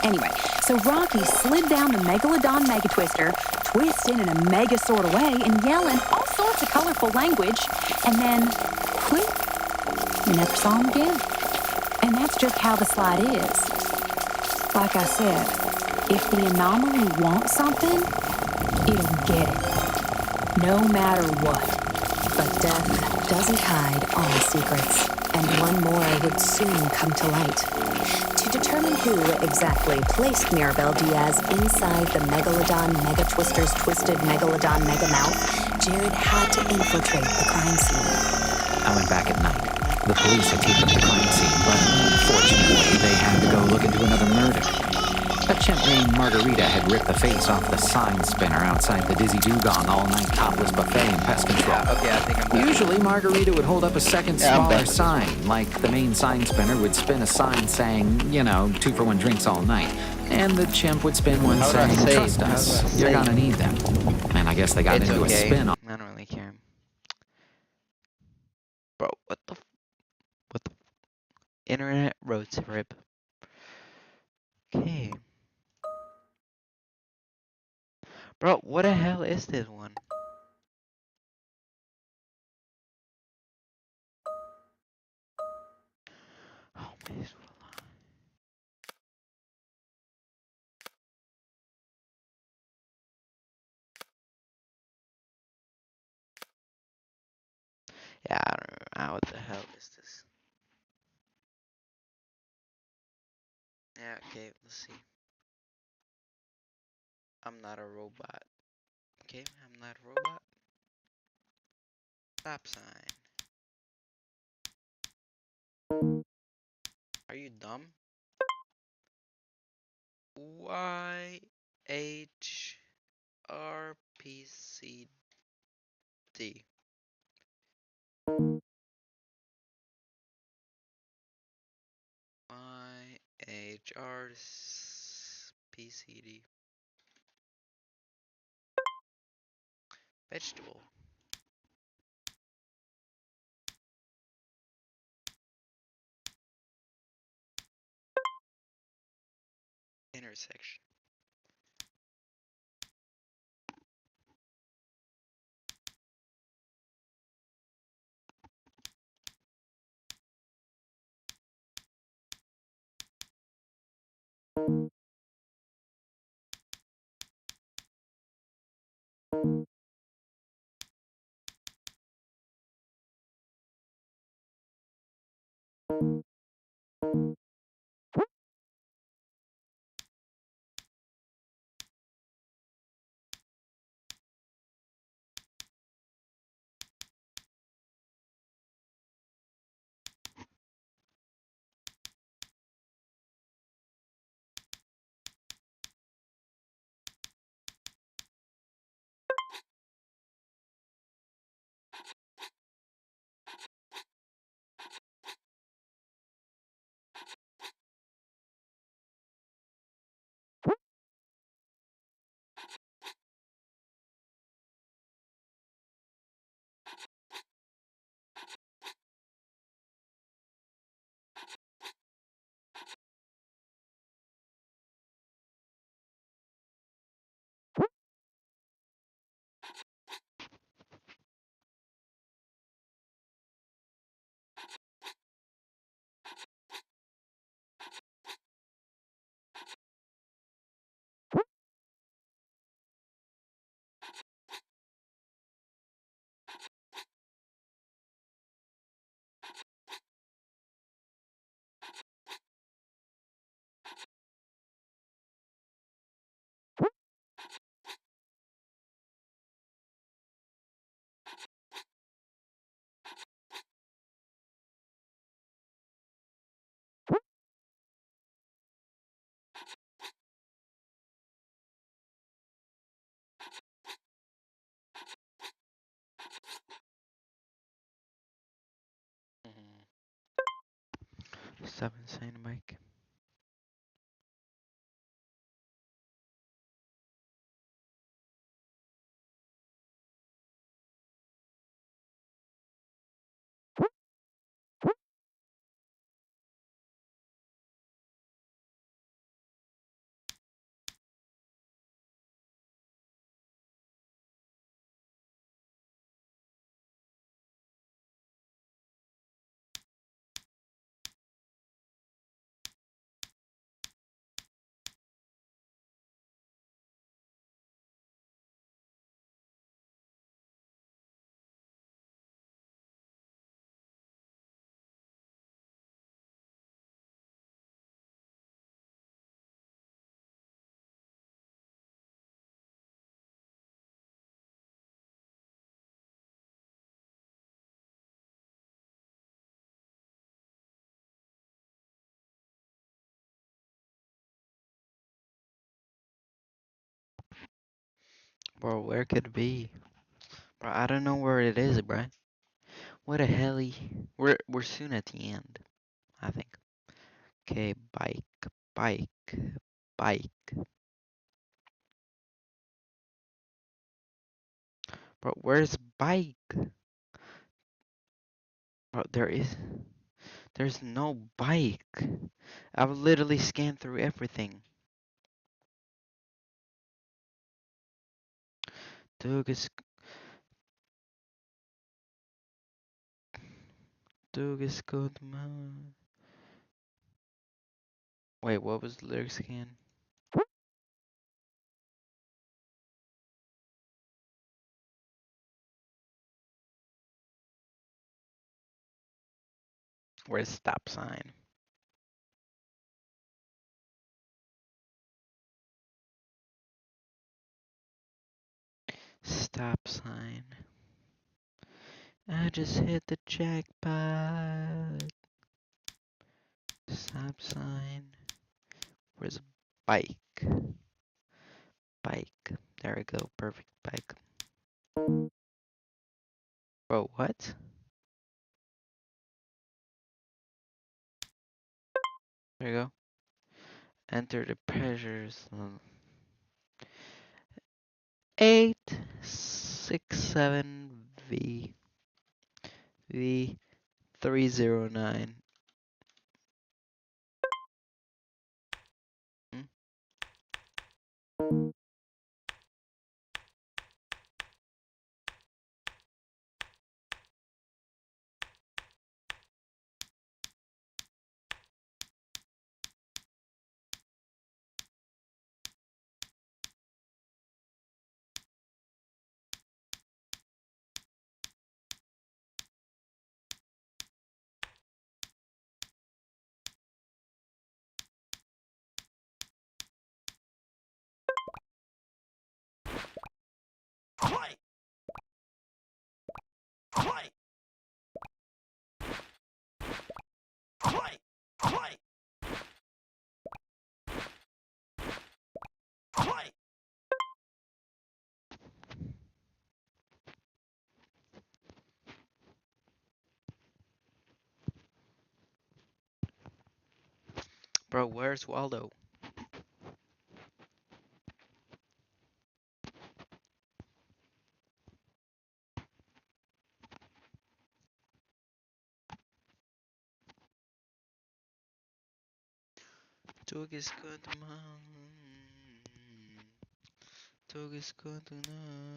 Anyway, so Rocky slid down the Megalodon Mega Twister, twisting in a mega sort of way and yelling all sorts of colorful language, and then, click, you never saw him again. And that's just how the slide is. Like I said, if the anomaly wants something, it'll get it. No matter what. But death doesn't hide all secrets, and one more would soon come to light. To determine who exactly placed Mirabelle Diaz inside the Megalodon Mega Twister's twisted Megalodon Mega Mouth, Jared had to infiltrate the crime scene. I went back at night. The police had taped up the crime scene, but fortunately they had to go look into another murder. A chimp named Margarita had ripped the face off the sign spinner outside the Dizzy Dugong all-night topless buffet in pest control. Yeah, okay, I think I'm done. Usually Margarita would hold up a second smaller sign, like the main sign spinner would spin a sign saying, 2-for-1 drinks all night. And the chimp would spin one How do I saying, save? trust How do I us, you're save? gonna need them. And I guess they got It's into okay. a spin off. I don't really care. Bro, what the internet road trip. Okay. Bro, what the hell is this one? Oh, man. Yeah, I don't know. What the hell is this? Yeah, okay, let's see. I'm not a robot. Okay, I'm not a robot. Stop sign. Are you dumb? YHRPCD. YHRPCD. Vegetable. Intersection. Stop insane, Mike. Bro, where could it be? Bro, I don't know where it is, bro. What the hell? We're soon at the end, I think. Okay, bike, bike. Bro, where's bike? Bro, there's no bike. I've literally scanned through everything. Dugas, Dugas good man. Wait, what was the lyrics again? Where's stop sign? Stop sign. I just hit the jackpot. Stop sign. Where's bike? Bike. There we go. Perfect bike. Bro, what? There you go. Enter the pressures. 867 V 309. Hmm? Bro, where's Waldo? Tugis good man. Tugis good man.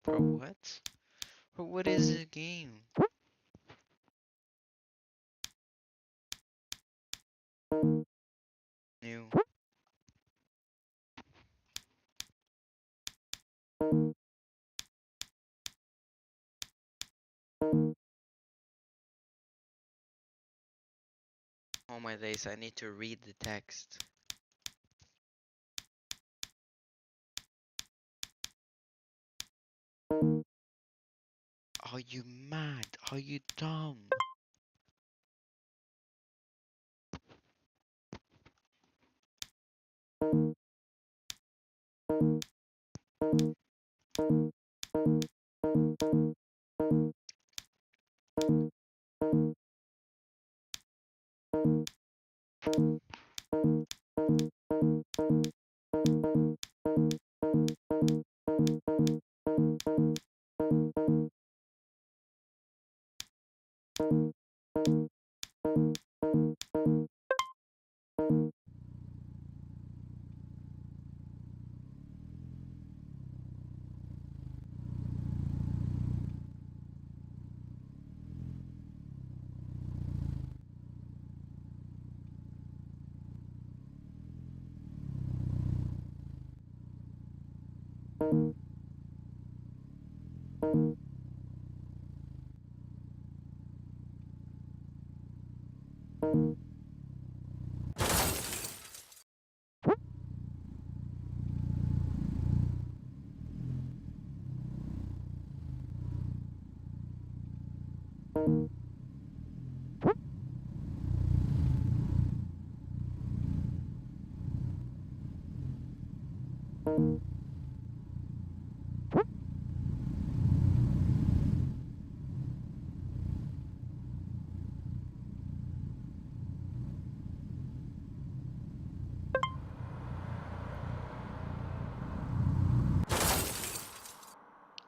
Bro, what? Bro, what is this game? New. Oh my days, I need to read the text. Are you mad? Are you dumb?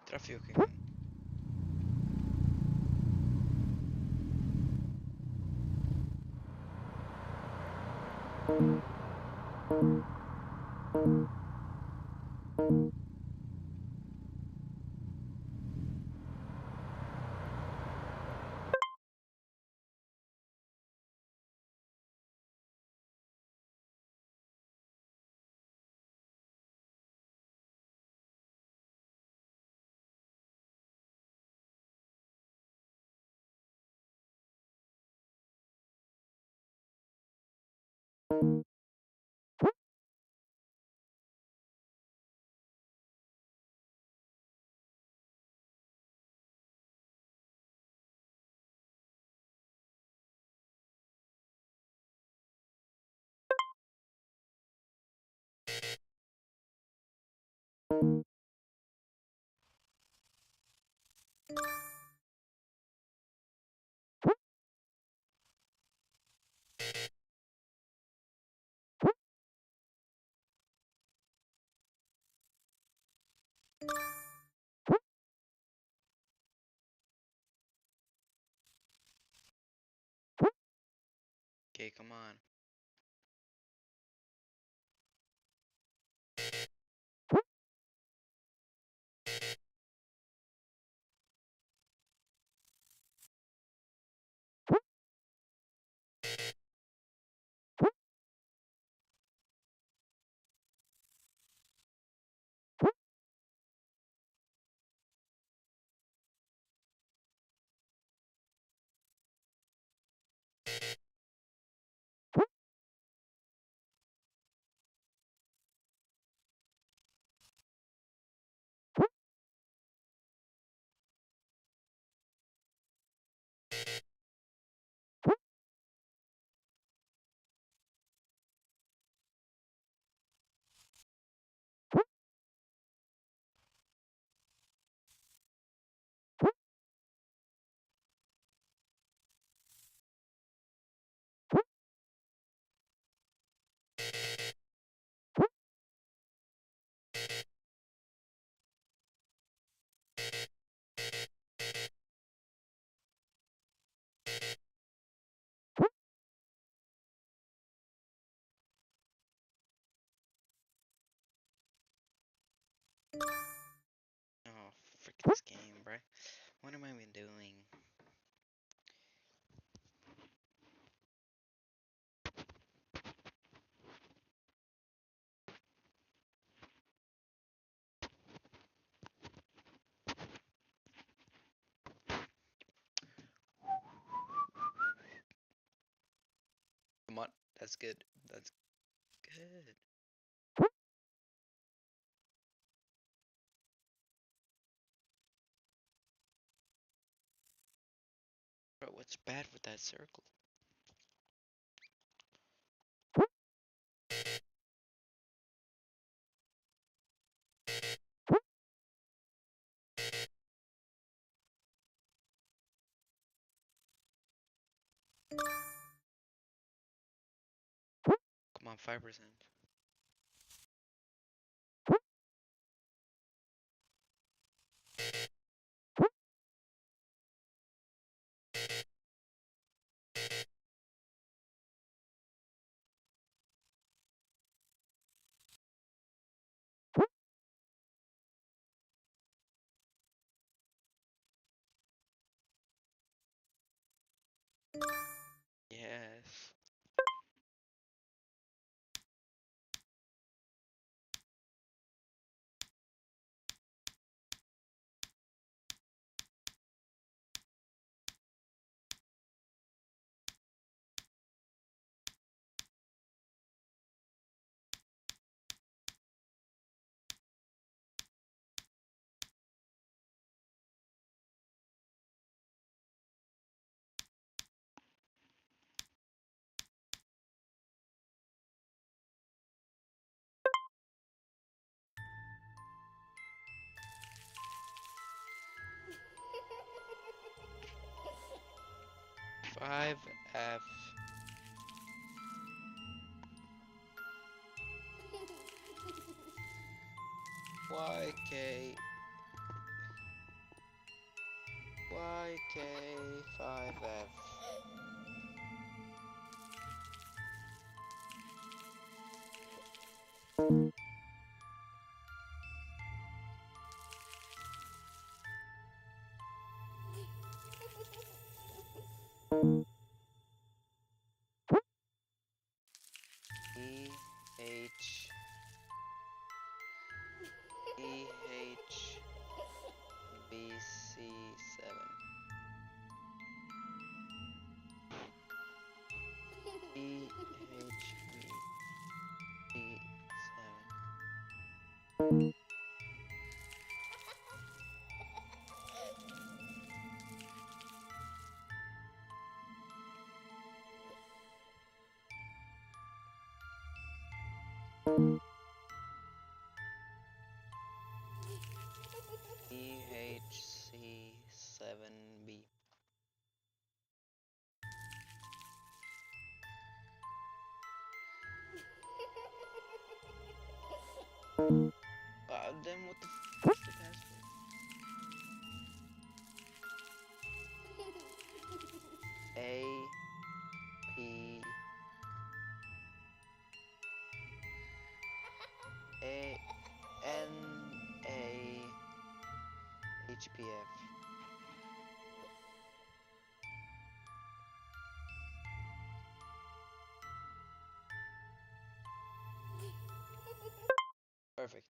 Trafił king. Okay, come on. Oh, frick this game, bruh. What am I even doing? That's good. That's good. Bro, what's bad with that circle? Come on, 5%. Yes. Five F Y K Y K 5F. E H E H B C 7. E H B 7. EHC 7B. Then what the what's the password? A P A N A H P F. Perfect.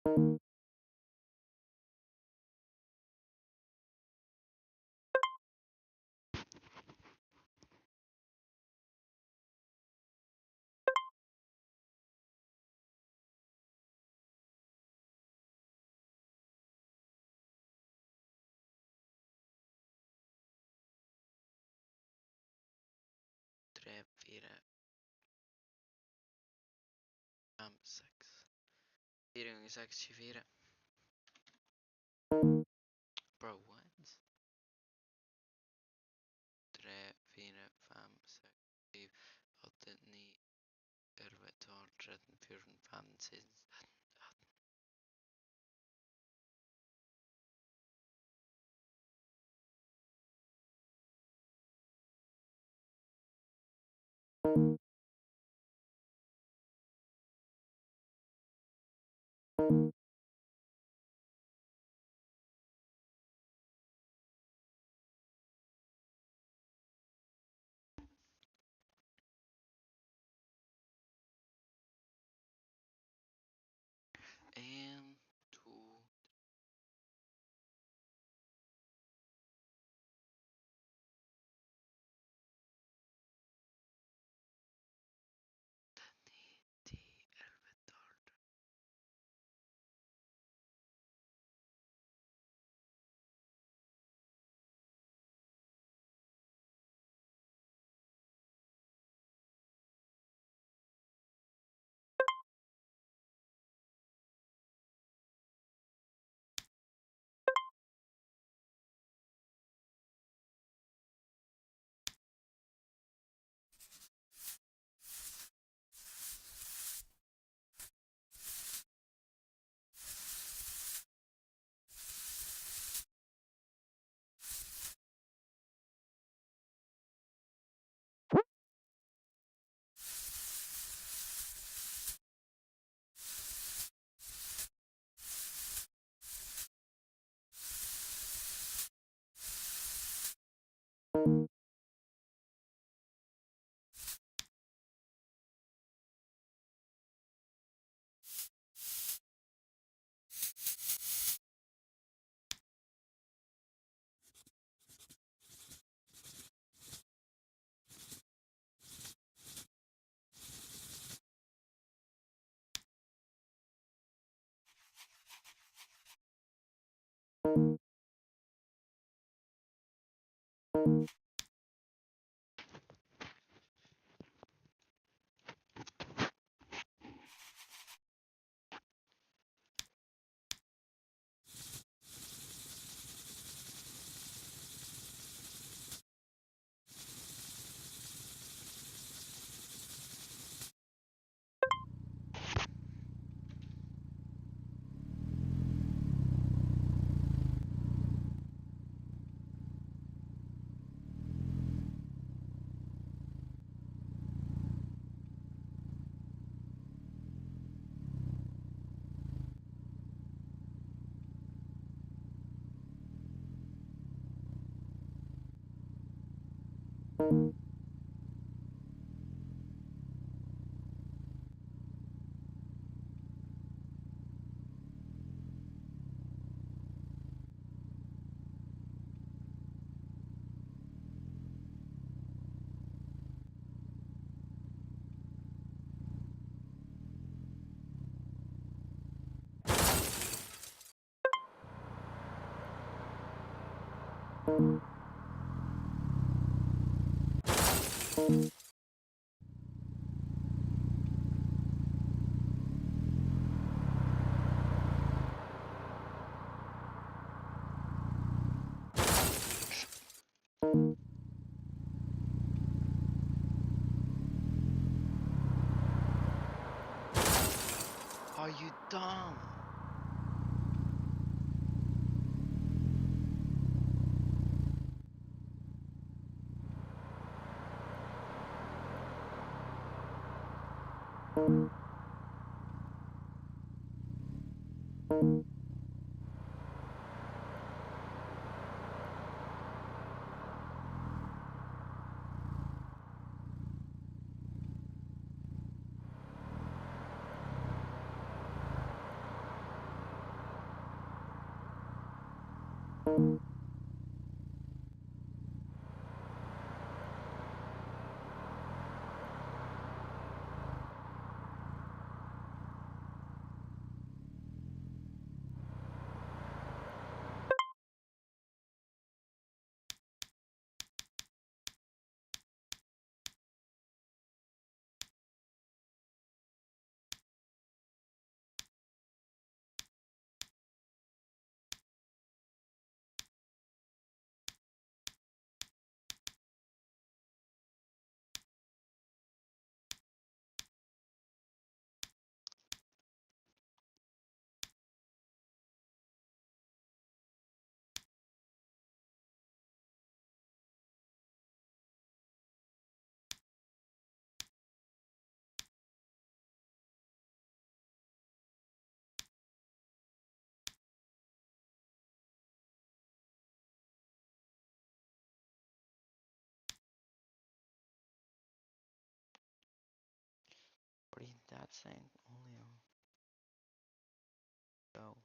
3, 4, 5, 6. 4 gånger 6, 24. Bro, what? 3, 4, 5, 6, 7, 8, 9, 11, 12, 13, 14, 15, 16, 18. En, 2, 9, 10, 11, 12. Are you dumb? What is that saying? Only go.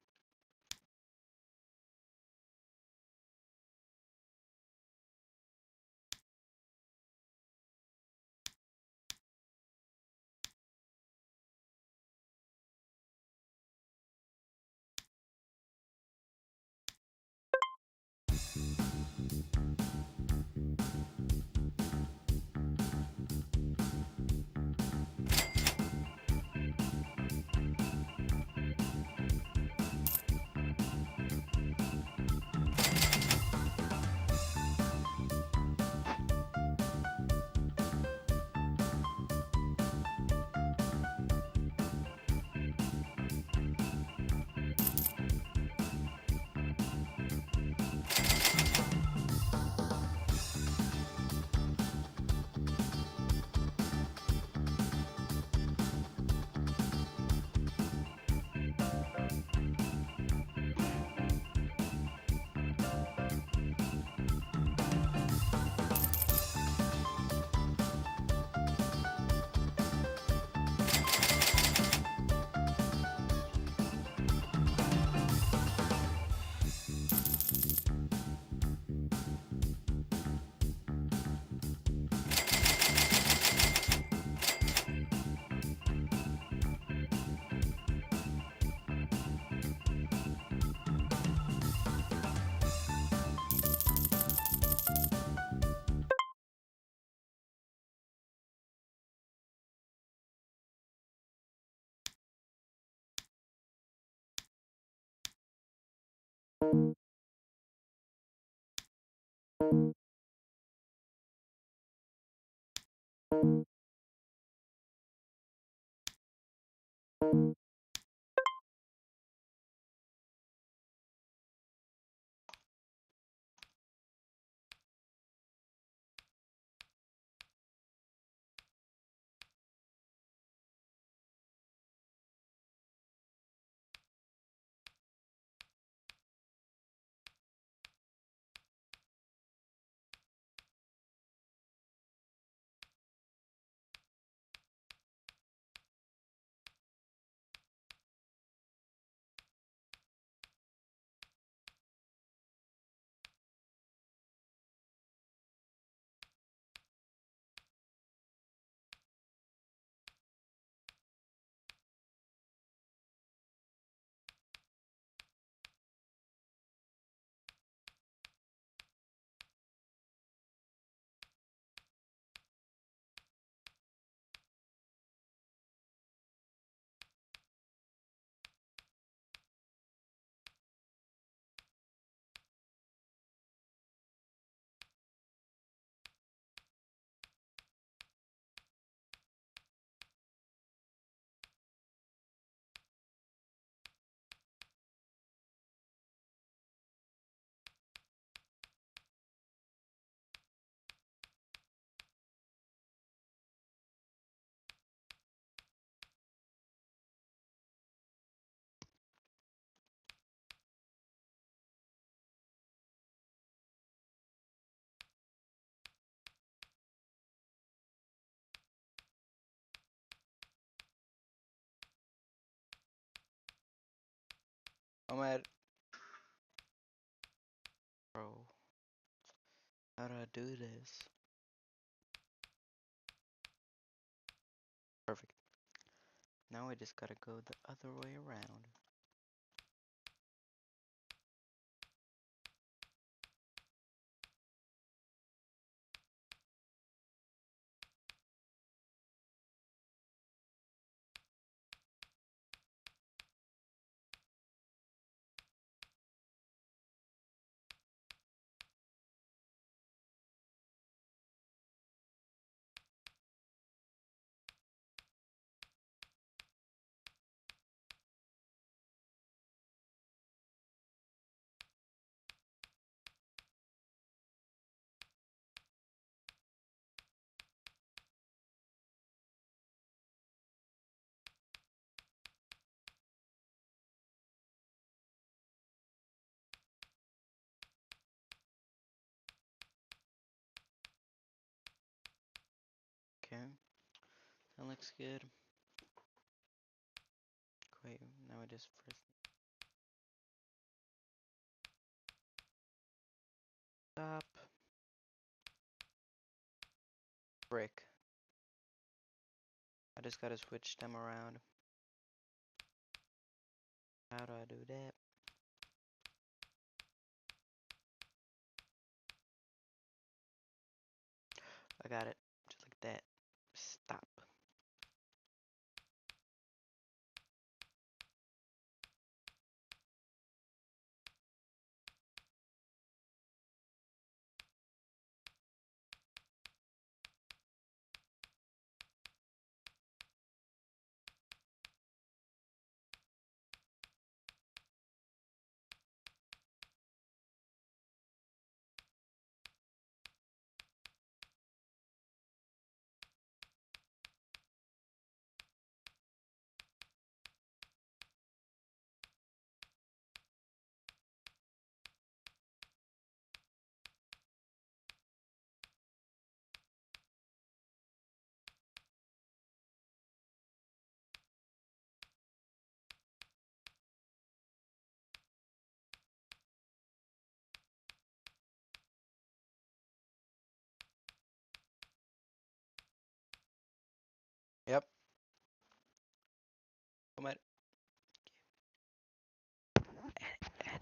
I'm at Bro, how do I do this? Perfect. Now I just gotta go the other way around. Okay, that looks good. Wait, now I just press stop. Brick. I just gotta switch them around. How do I do that? I got it. Just like that. Stop. Yep. Come on.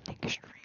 Ending stream.